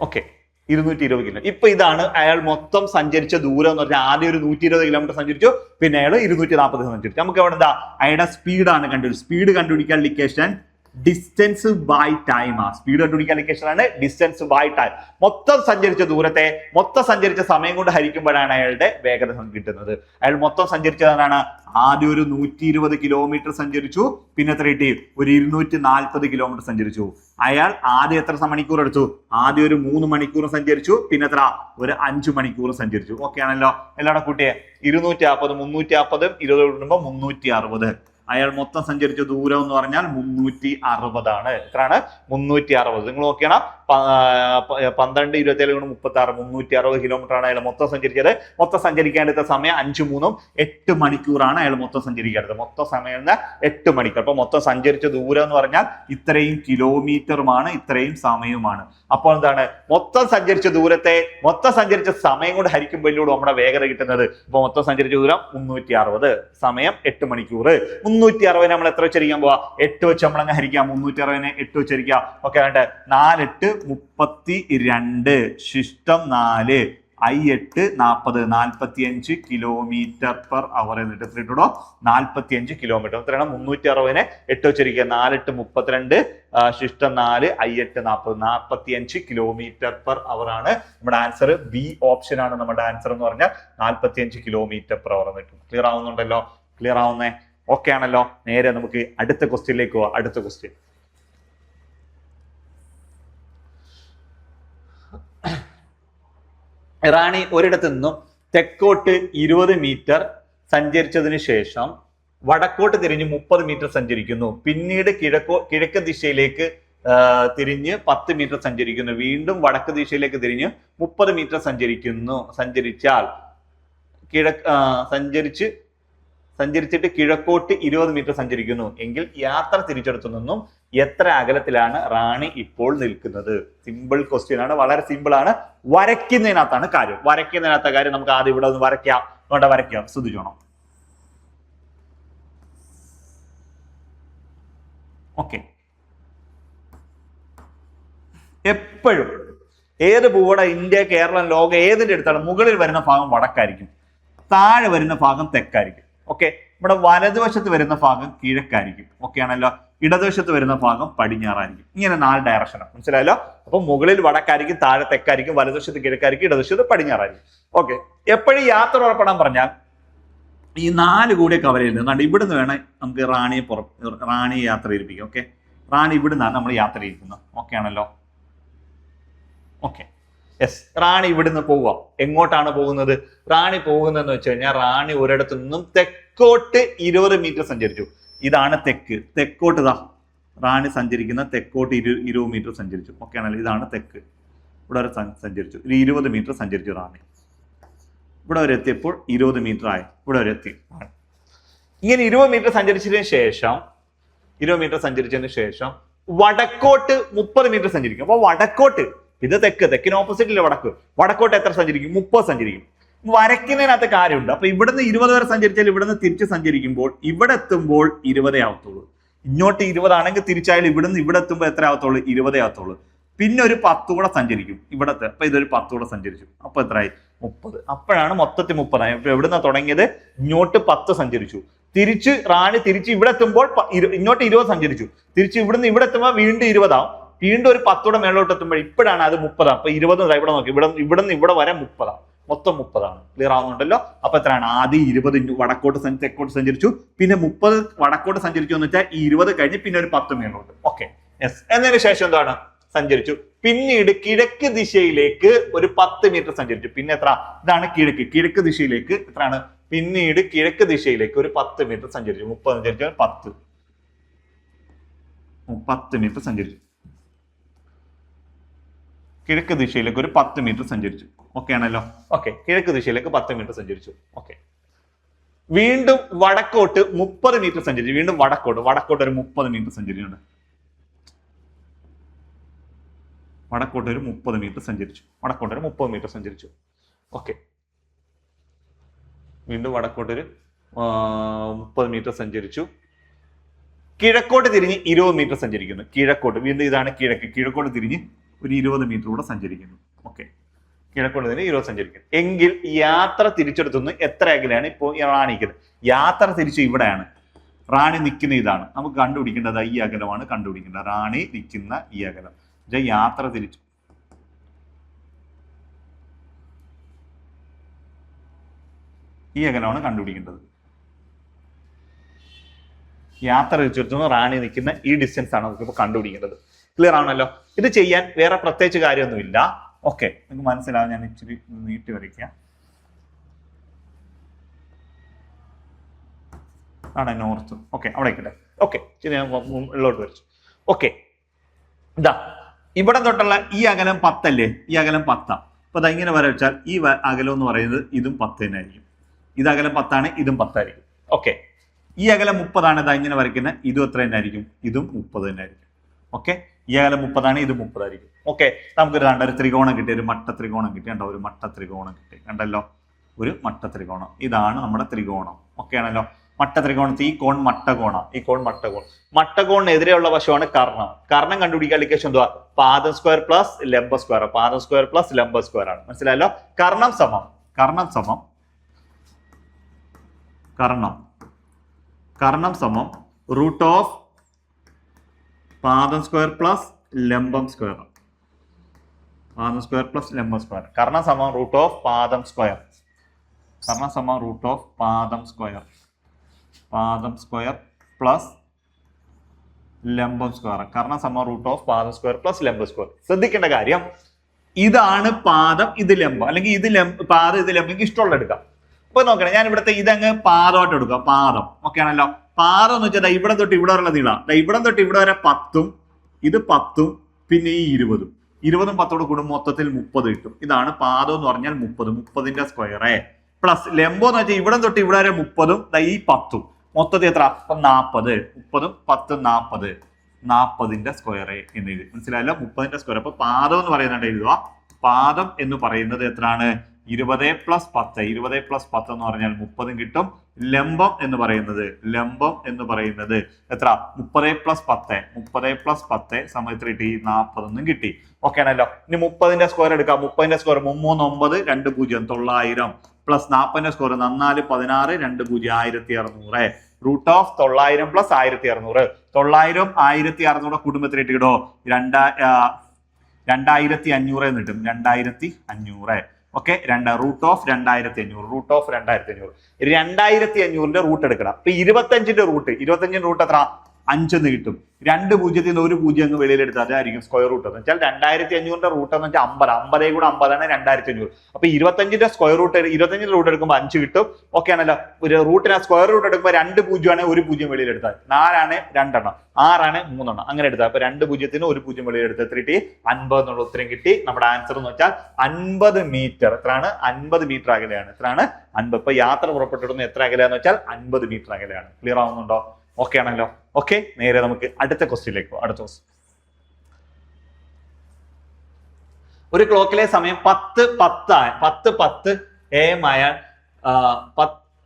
okay, 220 kilo. ഇപ്പൊ ഇതാണ് അയാൾ മൊത്തം സഞ്ചരിച്ച ദൂരം എന്ന് പറഞ്ഞാൽ ആദ്യം ഒരു 120 കിലോമീറ്റർ സഞ്ചരിച്ചു, പിന്നെ അയാൾ 240 സഞ്ചരിച്ചു. നമുക്ക് അവിടെ എന്താ അയാളുടെ സ്പീഡാണ് കണ്ടുപിടിച്ചത്. സ്പീഡ് കണ്ടുപിടിക്കാൻ ഇക്വേഷൻ ഡിസ്റ്റൻസ് ബൈ ടൈം ആ. സ്പീഡ് കണ്ടുപിടിക്കാൻ ഇക്വേഷൻ ആണ് ഡിസ്റ്റൻസ് ബൈ ടൈം. മൊത്തം സഞ്ചരിച്ച ദൂരത്തെ മൊത്തം സഞ്ചരിച്ച സമയം കൊണ്ട് ഹരിക്കുമ്പോഴാണ് അയാളുടെ വേഗത കിട്ടുന്നത്. അയാൾ മൊത്തം സഞ്ചരിച്ചതാണ് ആദ്യം ഒരു 120 കിലോമീറ്റർ സഞ്ചരിച്ചു, പിന്നെ എത്ര കിട്ടി? ഒരു 240 കിലോമീറ്റർ സഞ്ചരിച്ചു. അയാൾ ആദ്യം എത്ര മണിക്കൂർ എടുത്തു? ആദ്യം ഒരു 3 മണിക്കൂർ സഞ്ചരിച്ചു, പിന്നെ എത്ര? ഒരു 5 മണിക്കൂർ സഞ്ചരിച്ചു. ഓക്കെ ആണല്ലോ. എല്ലാവരുടെ കൂട്ടിയെ 240 340 20 കൂടുമ്പോൾ 360. അയാൾ മൊത്തം സഞ്ചരിച്ച ദൂരം എന്ന് പറഞ്ഞാൽ 360 ആണ്. എത്രയാണ്? 360. നിങ്ങൾ നോക്കിയാണ് 12 27 36 360 കിലോമീറ്റർ ആണ് അയാൾ മൊത്തം സഞ്ചരിച്ചത്. മൊത്തം സഞ്ചരിക്കേണ്ട സമയം 5 3 8 മണിക്കൂറാണ് അയാൾ മൊത്തം സഞ്ചരിക്കേണ്ടത്. മൊത്തം സമയം 8 മണിക്കൂർ. അപ്പൊ മൊത്തം സഞ്ചരിച്ച ദൂരം എന്ന് പറഞ്ഞാൽ ഇത്രയും കിലോമീറ്ററുമാണ്, ഇത്രയും സമയവുമാണ്. അപ്പോൾ എന്താണ്? മൊത്തം സഞ്ചരിച്ച ദൂരത്തെ മൊത്തം സഞ്ചരിച്ച സമയം കൊണ്ട് ഹരിക്കുമ്പോഴൂടെ നമ്മുടെ വേഗത കിട്ടുന്നത്. ഇപ്പൊ മൊത്തം സഞ്ചരിച്ച ദൂരം 360, സമയം 8 മണിക്കൂർ. 360 നമ്മൾ എത്ര വെച്ചിരിക്കാൻ പോവാ? 8 വെച്ച് നമ്മളങ്ങ് ഹരിക്കാം. 360നെ 8 വെച്ചിരിക്കാം. ഓക്കെ, വേണ്ട 4 8 32 ശിഷ്ടം 4 I8 40 45 km/h എന്നിട്ട് എത്ര ഇട്ടോ? 45 കിലോമീറ്റർ. എത്രയാണ്? 360നെ 8 വെച്ചിരിക്കുക. 4 8 32 ശിഷ്ടം 4 I8 40 45 km/h ആണ് നമ്മുടെ ആൻസർ. ബി ഓപ്ഷൻ ആണ് നമ്മുടെ ആൻസർ എന്ന് പറഞ്ഞാൽ 45 km/h എന്ന് കിട്ടും. ക്ലിയർ ആവുന്നുണ്ടല്ലോ? ക്ലിയർ ആവുന്നേ? ഓക്കെ ആണല്ലോ. നേരെ നമുക്ക് അടുത്ത ക്വസ്റ്റ്യനിലേക്ക് പോവാം. അടുത്ത ക്വസ്റ്റ്യൻ റാണി ഒരിടത്തു നിന്നും തെക്കോട്ട് 20 മീറ്റർ സഞ്ചരിച്ചതിന് ശേഷം വടക്കോട്ട് തിരിഞ്ഞ് 30 മീറ്റർ സഞ്ചരിക്കുന്നു. പിന്നീട് കിഴക്ക് ദിശയിലേക്ക് തിരിഞ്ഞ് 10 മീറ്റർ സഞ്ചരിക്കുന്നു. വീണ്ടും വടക്ക് ദിശയിലേക്ക് തിരിഞ്ഞ് 30 മീറ്റർ സഞ്ചരിച്ചാൽ സഞ്ചരിച്ചിട്ട് കിഴക്കോട്ട് 20 മീറ്റർ സഞ്ചരിക്കുന്നു എങ്കിൽ യാത്ര തിരിച്ചെടുത്തു നിന്നും എത്ര അകലത്തിലാണ് റാണി ഇപ്പോൾ നിൽക്കുന്നത്? സിമ്പിൾ ക്വസ്റ്റ്യൻ ആണ്, വളരെ സിമ്പിൾ ആണ്. വരയ്ക്കുന്നതിനകത്താണ് കാര്യം. വരയ്ക്കുന്നതിനകത്ത കാര്യം നമുക്ക് ആദ്യം ഇവിടെ ഒന്ന് വരയ്ക്കാം. ഇവിടെ വരയ്ക്കാം, ശ്രദ്ധിച്ചോണം. ഓക്കെ, എപ്പോഴും ഏത് ഭൂപട ഇന്ത്യ കേരളം ലോകം ഏതിന്റെ അടുത്താണ് മുകളിൽ വരുന്ന ഭാഗം വടക്കായിരിക്കും, താഴെ വരുന്ന ഭാഗം തെക്കായിരിക്കും. ഓക്കെ, ഇവിടെ വലതുവശത്ത് വരുന്ന ഭാഗം കിഴക്കായിരിക്കും. ഓക്കെ ആണല്ലോ. ഇടതുവശത്ത് വരുന്ന ഭാഗം പടിഞ്ഞാറായിരിക്കും. ഇങ്ങനെ 4 ഡയറക്ഷനാണ്. മനസ്സിലായല്ലോ? അപ്പൊ മുകളിൽ വടക്കായിരിക്കും, താഴെ തെക്കായിരിക്കും, വലതുവശത്ത് കിഴക്കായിരിക്കും, ഇടതുവശത്ത് പടിഞ്ഞാറായിരിക്കും. ഓക്കെ, എപ്പോഴും യാത്ര പുറപ്പെടാൻ പറഞ്ഞാൽ ഈ 4 കൂടെ കവർ ചെയ്യുന്നത്. അതുകൊണ്ട് ഇവിടുന്ന് വേണം നമുക്ക് റാണിയെ യാത്ര ചെയ്യിപ്പിക്കും. ഓക്കെ, റാണി ഇവിടുന്നാണ് നമ്മൾ യാത്ര ചെയ്യിക്കുന്നത്. ഓക്കെ ആണല്ലോ? Okay, yes. റാണി ഇവിടുന്ന് പോവുക. എങ്ങോട്ടാണ് പോകുന്നത്? റാണി പോകുന്നതെന്ന് വെച്ച് കഴിഞ്ഞാൽ റാണി ഒരിടത്തു നിന്നും തെക്കോട്ട് 20 മീറ്റർ സഞ്ചരിച്ചു. ഇതാണ് തെക്ക്. തെക്കോട്ട് ഇതാ റാണി സഞ്ചരിക്കുന്ന തെക്കോട്ട് 20 മീറ്റർ സഞ്ചരിച്ചു. ഓക്കെ ആണല്ലോ? ഇതാണ് തെക്ക്. ഇവിടെ വരെ സഞ്ചരിച്ചു. 20 മീറ്റർ സഞ്ചരിച്ചു റാണി. ഇവിടെ വരെ എത്തിയപ്പോൾ 20 മീറ്റർ ആയി. ഇവിടെ വരെ എത്തി. ഇങ്ങനെ 20 മീറ്റർ സഞ്ചരിച്ചതിന് ശേഷം 20 മീറ്റർ സഞ്ചരിച്ചതിന് ശേഷം വടക്കോട്ട് 30 മീറ്റർ സഞ്ചരിക്കും. അപ്പൊ വടക്കോട്ട്, ഇത് തെക്കിന് ഓപ്പോസിറ്റിലെ വടക്കോട്ട് എത്ര സഞ്ചരിക്കും? 30 സഞ്ചരിക്കും. വരയ്ക്കുന്നതിനകത്ത് കാര്യമുണ്ട്. അപ്പൊ ഇവിടുന്ന് 20 വരെ സഞ്ചരിച്ചാൽ ഇവിടുന്ന് തിരിച്ച് സഞ്ചരിക്കുമ്പോൾ ഇവിടെ എത്തുമ്പോൾ 20 ആവത്തുള്ളൂ. ഇങ്ങോട്ട് 20 ആണെങ്കിൽ തിരിച്ചായാലും ഇവിടുന്ന് ഇവിടെ എത്തുമ്പോൾ എത്ര ആവത്തുള്ളൂ? 20 ആവത്തുള്ളൂ. പിന്നെ ഒരു 10 കൂടെ സഞ്ചരിക്കും ഇവിടത്തെ. അപ്പൊ ഇതൊരു 10 കൂടെ സഞ്ചരിച്ചു. അപ്പൊ എത്രയായി? 30. അപ്പോഴാണ് മൊത്തത്തിൽ 30 ആയി. അപ്പൊ എവിടുന്ന തുടങ്ങിയത്? ഇങ്ങോട്ട് 10 സഞ്ചരിച്ചു. തിരിച്ച് റാണി തിരിച്ച് ഇവിടെ എത്തുമ്പോൾ ഇങ്ങോട്ട് 20 സഞ്ചരിച്ചു. തിരിച്ച് ഇവിടുന്ന് ഇവിടെ എത്തുമ്പോൾ വീണ്ടും 20 ആവും. വീണ്ടും ഒരു 10 കൂടെ മേലോട്ട് എത്തുമ്പോൾ ഇപ്പോഴാണ് അത് 30. അപ്പൊ 20 ഇവിടെ നോക്കി, ഇവിടുന്ന് ഇവിടെ വരെ 30. മൊത്തം 30 ആണ്. ക്ലിയർ ആവുന്നുണ്ടല്ലോ? അപ്പൊ എത്രയാണ്? ആദ്യം 20 വടക്കോട്ട് തെക്കോട്ട് സഞ്ചരിച്ചു, പിന്നെ 30 വടക്കോട്ട് സഞ്ചരിച്ചു എന്ന് വെച്ചാൽ ഈ 20 കഴിഞ്ഞ് പിന്നെ ഒരു 10 മേലോട്ട്. Okay, yes. എന്നതിന് ശേഷം എന്താണ്? സഞ്ചരിച്ചു. പിന്നീട് കിഴക്ക് ദിശയിലേക്ക് ഒരു 10 മീറ്റർ സഞ്ചരിച്ചു. പിന്നെ എത്ര? ഇതാണ് കിഴക്ക് ദിശയിലേക്ക് എത്രയാണ്? പിന്നീട് കിഴക്ക് ദിശയിലേക്ക് ഒരു 10 മീറ്റർ സഞ്ചരിച്ചു. 30 സഞ്ചരിച്ചാൽ 10 മീറ്റർ സഞ്ചരിച്ചു. കിഴക്ക് ദിശയിലേക്ക് ഒരു 10 മീറ്റർ സഞ്ചരിച്ചു. ഓക്കെ ആണല്ലോ? ഓക്കെ, കിഴക്ക് ദിശയിലേക്ക് 10 മീറ്റർ സഞ്ചരിച്ചു. ഓക്കെ, വീണ്ടും വടക്കോട്ട് 30 മീറ്റർ സഞ്ചരിച്ചു. വീണ്ടും വടക്കോട്ട് ഒരു 30 മീറ്റർ സഞ്ചരിച്ചിട്ടുണ്ട്. വടക്കോട്ട് ഒരു 30 മീറ്റർ സഞ്ചരിച്ചു. ഓക്കെ, വീണ്ടും വടക്കോട്ടൊരു 30 മീറ്റർ സഞ്ചരിച്ചു. കിഴക്കോട്ട് തിരിഞ്ഞ് 20 മീറ്റർ സഞ്ചരിക്കുന്നു. വീണ്ടും ഇതാണ് കിഴക്കോട്ട് തിരിഞ്ഞ് ഒരു 20 മീറ്റർ കൂടെ സഞ്ചരിക്കുന്നു. ഓക്കെ, കിഴക്കോട്ട് തിരിഞ്ഞ് 20 സഞ്ചരിക്കുന്നു. എങ്കിൽ യാത്ര തിരിച്ചെടുത്തുനിന്ന് എത്ര അകലെയാണ് ഇപ്പോൾ റാണി നിൽക്കുന്നത്? യാത്ര തിരിച്ച് ഇവിടെയാണ്. റാണി നിൽക്കുന്ന ഇതാണ്. നമുക്ക് കണ്ടുപിടിക്കേണ്ടത് ഈ അകലമാണ് കണ്ടുപിടിക്കേണ്ടത്. റാണി നിൽക്കുന്ന ഈ അകലം. യാത്ര തിരിച്ചു ഈ അകലമാണ് കണ്ടുപിടിക്കേണ്ടത്. യാത്ര തിരിച്ചെടുത്തുനിന്ന് റാണി നിൽക്കുന്ന ഈ ഡിസ്റ്റൻസ് ആണ് നമുക്ക് ഇപ്പോൾ കണ്ടുപിടിക്കേണ്ടത്. ക്ലിയർ ആണല്ലോ? ഇത് ചെയ്യാൻ വേറെ പ്രത്യേകിച്ച് കാര്യമൊന്നുമില്ല. ഓക്കെ, നിങ്ങൾക്ക് മനസ്സിലാവും. ഞാൻ ഇച്ചിരി നീട്ടി വരയ്ക്കാം. ആണ് നോർത്ത്. ഓക്കെ, അവിടെ ആയിക്കട്ടെ. ഓക്കെ, ശരി, ഞാൻ ഉള്ളോട്ട് വരച്ചു. ഓക്കെ, ഇതാ ഇവിടെ തൊട്ടുള്ള ഈ അകലം 10 അല്ലേ? ഈ അകലം 10. അപ്പൊ അത് ഇങ്ങനെ വരച്ചാൽ ഈ അകലം എന്ന് പറയുന്നത് ഇതും 10 തന്നെ ആയിരിക്കും. ഇത് അകലം 10 ആണ്, ഇതും 10 ആയിരിക്കും. ഓക്കെ, ഈ അകലം 30 ആണ്. ഇതാ ഇങ്ങനെ വരയ്ക്കുന്ന ഇതും എത്ര തന്നെ ആയിരിക്കും? ഇതും 30 തന്നെ ആയിരിക്കും. ഓക്കെ, ഈ അകലം 30 ആണ്, ഇത് 30 ആയിരിക്കും. ഓക്കെ, നമുക്കൊരു ത്രികോണം കിട്ടി, ഒരു മട്ട ത്രികോണം കിട്ടി. കണ്ടോ? ഒരു മട്ട ത്രികോണം കിട്ടി. കണ്ടല്ലോ? ഒരു മട്ട ത്രികോണം. ഇതാണ് നമ്മുടെ ത്രികോണം. ഓക്കെ ആണല്ലോ? മട്ട ത്രികോണത്തിൽ ഈ കോൺ മട്ടകോണാണ്. മട്ടകോണിനെതിരെയുള്ള വശമാണ് കർണം. കർണം കണ്ടുപിടിക്കാൻ ഇക്വേഷൻ എന്തുവാ? പാദം സ്ക്വയർ പ്ലസ് ലംബ സ്ക്വയർ. ആണ്. മനസ്സിലായല്ലോ? കർണം സമം റൂട്ട് ഓഫ് പാദം സ്ക്വയർ പ്ലസ് ലംബം സ്ക്വയർ. കർണം സമം റൂട്ട് ഓഫ് പാദം സ്ക്വയർ. പാദം സ്ക്വയർ പ്ലസ് ലംബം സ്ക്വയർ. കർണം സമം റൂട്ട് ഓഫ് പാദം സ്ക്വയർ പ്ലസ് ലംബം സ്ക്വയർ. ശ്രദ്ധിക്കേണ്ട കാര്യം, ഇതാണ് പാദം, ഇത് ലംബം, അല്ലെങ്കിൽ ഇത് പാദം, ഇത് ലംബം. എനിക്ക് ഇഷ്ടമുള്ള എടുക്കാം. അപ്പൊ നോക്കണം, ഞാൻ ഇവിടുത്തെ ഇതങ്ങ് പാദമായിട്ട് എടുക്കാം. പാദം. ഓക്കെ ആണല്ലോ? പാദം എന്ന് വെച്ചാൽ ഇവിടെ തൊട്ട് ഇവിടെ വരെ നീളാം. ഇവിടെ തൊട്ട് ഇവിടെ വരെ 10ഉം ഇത് 10ഉം പിന്നെ ഈ 20ഉം 10 കൂടും മൊത്തത്തിൽ 30 കിട്ടും. ഇതാണ് പാദം എന്ന് പറഞ്ഞാൽ 30ന്റെ സ്ക്വയറേ പ്ലസ് ലംബം എന്ന് വെച്ചാൽ ഇവിടെ തൊട്ട് ഇവിടെ വരെ 30ഉം ഈ 10ഉം മൊത്തത്തിൽ എത്ര? 40. 30ഉം 10ഉം 40ന്റെ സ്ക്വയറേ എന്ന് എഴുതി. മനസ്സിലായല്ലോ? 30ന്റെ സ്ക്വയർ. അപ്പൊ പാദം എന്ന് പറയുന്നത് എഴുതുക. പാദം എന്ന് പറയുന്നത് എത്രയാണ്? 20 + 10. 20 + 10 എന്ന് പറഞ്ഞാൽ 30 കിട്ടും. ലംബം എന്ന് പറയുന്നത് എത്ര? 30 + 10 സമയത്ത് കിട്ടി 40 കിട്ടി. ഓക്കെ ആണല്ലോ? ഇനി 30ന്റെ സ്ക്വയർ എടുക്കാം. 30ന്റെ സ്ക്വയർ 3 9 2 0 900 പ്ലസ് 40ന്റെ സ്ക്വയർ 4 16 2 0 1600. Root of 900 + 1600. 900 1600 കുടുംബത്തിലേക്ക് ഇടോ 2500 എന്ന് കിട്ടും. 2500. Okay, root of 2500. 2500ന്റെ റൂട്ട് എടുക്കണം. അപ്പൊ 25ന്റെ റൂട്ട് എത്ര? 5 എന്ന് കിട്ടും. 2 0 ൽ 1 0 അങ്ങ് വെളിയിലെടുത്താൽ അതായിരിക്കും സ്ക്വയർ റൂട്ട് എന്ന് വെച്ചാൽ 2500ന്റെ റൂട്ട് എന്ന് വെച്ചാൽ 50. 50 കൂടെ 50 ആണ് 2500. അപ്പൊ 25ന്റെ സ്ക്വയർ റൂട്ട് 25ന്റെ റൂട്ട് എടുക്കുമ്പോൾ 5 കിട്ടും. ഓക്കെ ആണല്ലോ? ഒരു റൂട്ടിന് സ്ക്വയർ റൂട്ട് എടുക്കുമ്പോൾ 2 0 ആണ് 1 0 വെളിയിലെടുത്താൽ 4 ആണ് 2 എണ്ണം 6 ആണ് 3 എണ്ണം അങ്ങനെ എടുത്താൽ. അപ്പൊ 2 0 1 0 വെളിയിലെടുത്ത് എത്ര കിട്ടി? 50 എന്നുള്ള ഉത്തരം കിട്ടി. നമ്മുടെ ആൻസർ എന്ന് വെച്ചാൽ 50 മീറ്റർ. എത്രയാണ്? 50 മീറ്റർ അകലെയാണ്. എത്രയാണ്? 50. ഇപ്പൊ യാത്ര പുറപ്പെട്ടിടുന്ന എത്ര അകലെയാന്ന് വെച്ചാൽ 50 മീറ്റർ അകലെയാണ്. ക്ലിയർ ആവുന്നുണ്ടോ? ഓക്കെ ആണല്ലോ. ഓക്കെ, നേരെ നമുക്ക് അടുത്ത ക്വസ്റ്റ്യനിലേക്ക് പോകാം. അടുത്ത ക്വസ്റ്റ്യൻ, ഒരു ക്ലോക്കിലെ സമയം 10:10 AM ആയാൽ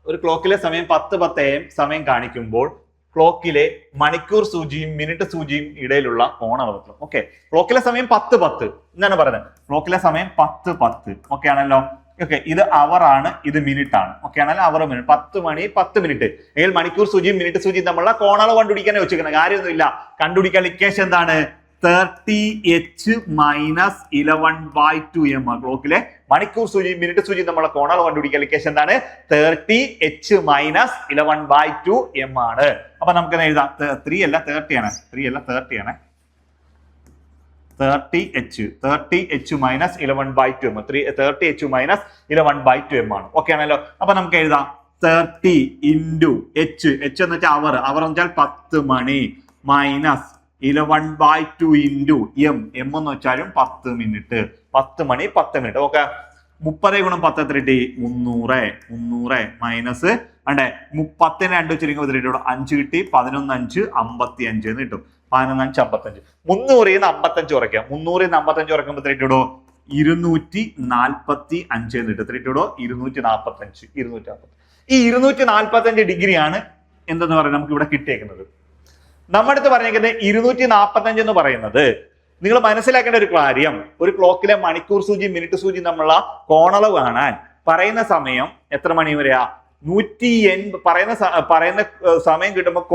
ഒരു ക്ലോക്കിലെ സമയം 10:10 AM സമയം കാണിക്കുമ്പോൾ ക്ലോക്കിലെ മണിക്കൂർ സൂചിയും മിനിറ്റ് സൂചിയും ഇടയിലുള്ള കോണളവ്. ഓക്കെ, ക്ലോക്കിലെ സമയം 10:10 എന്നാണ് പറയുന്നത്. ക്ലോക്കിലെ സമയം 10:10 ഓക്കെ ആണല്ലോ. ഓക്കെ, ഇത് അവർ ആണ്, ഇത് മിനിറ്റ് ആണ്. ഓക്കെ ആണല്ലോ, അവർ മിനിറ്റ് 10 മണി 10 മിനിറ്റ്. എങ്കിൽ മണിക്കൂർ സൂചിയും മിനിറ്റ് സൂചിയും തമ്മിലുള്ള കോണളവ് കണ്ടുപിടിക്കാനേ വെച്ചിരിക്കുന്നത്, കാര്യമൊന്നുമില്ല. കണ്ടുപിടിക്കാൻ ഇക്വേഷൻ എന്താണ്? 30h minus 11/2 m. ക്ലോക്കിലെ മണിക്കൂർ സൂചിയും മിനിറ്റ് സൂചിയും നമ്മളെ കോണളവ് കണ്ടുപിടിക്കാൻ ഇക്വേഷൻ എന്താണ്? 30h മൈനസ് 11/2 m ആണ്. അപ്പൊ നമുക്ക് എഴുതാം, 3 അല്ല 30 ആണ്. 3 അല്ല 30 ആണ്. 30h minus 11/2 m. 30h minus 11/2 m ആണ്. ഓക്കെ ആണല്ലോ. അപ്പൊ നമുക്ക് എഴുതാം 30 ഇൻറ്റു h എന്ന് വെച്ചാൽ അവർ എന്ന് വെച്ചാൽ 10 മണി മൈനസ് 11/2 ഇൻറ്റു m എന്ന് വെച്ചാലും 10 മിനിറ്റ്. 10 മണി 10 മിനിറ്റ്. ഓക്കെ, 30 × 10 എത്ര കിട്ടി? 300 മൈനസ് 10 2 വെച്ചിരിക്കുമ്പോൾ 5 കിട്ടി. 11 5 55 എന്ന് കിട്ടും. 11 5 55. 300 ന്ന് 55 കുറയ്ക്കാം. 300 ന്ന് 55 കുറയ്ക്കുമ്പോൾ എത്ര കിട്ടുമോ? 245 എന്ന് കിട്ടും. എത്ര കിട്ടുമോ? 245. ഈ 245 ഡിഗ്രിയാണ് എന്തെന്ന് പറയുന്നത് നമുക്ക് ഇവിടെ കിട്ടിയേക്കുന്നത്. നമ്മുടെ അടുത്ത് പറഞ്ഞേക്കുന്നത് 245 എന്ന് പറയുന്നത്, നിങ്ങൾ മനസ്സിലാക്കേണ്ട ഒരു കാര്യം, ഒരു ക്ലോക്കിലെ മണിക്കൂർ സൂചി മിനിറ്റ് സൂചി നമ്മളുള്ള കോണളവ് കാണാൻ പറയുന്ന സമയം എത്ര മണി വരെയാ? 180. പറയുന്ന സമയം കിട്ടുമ്പോൾ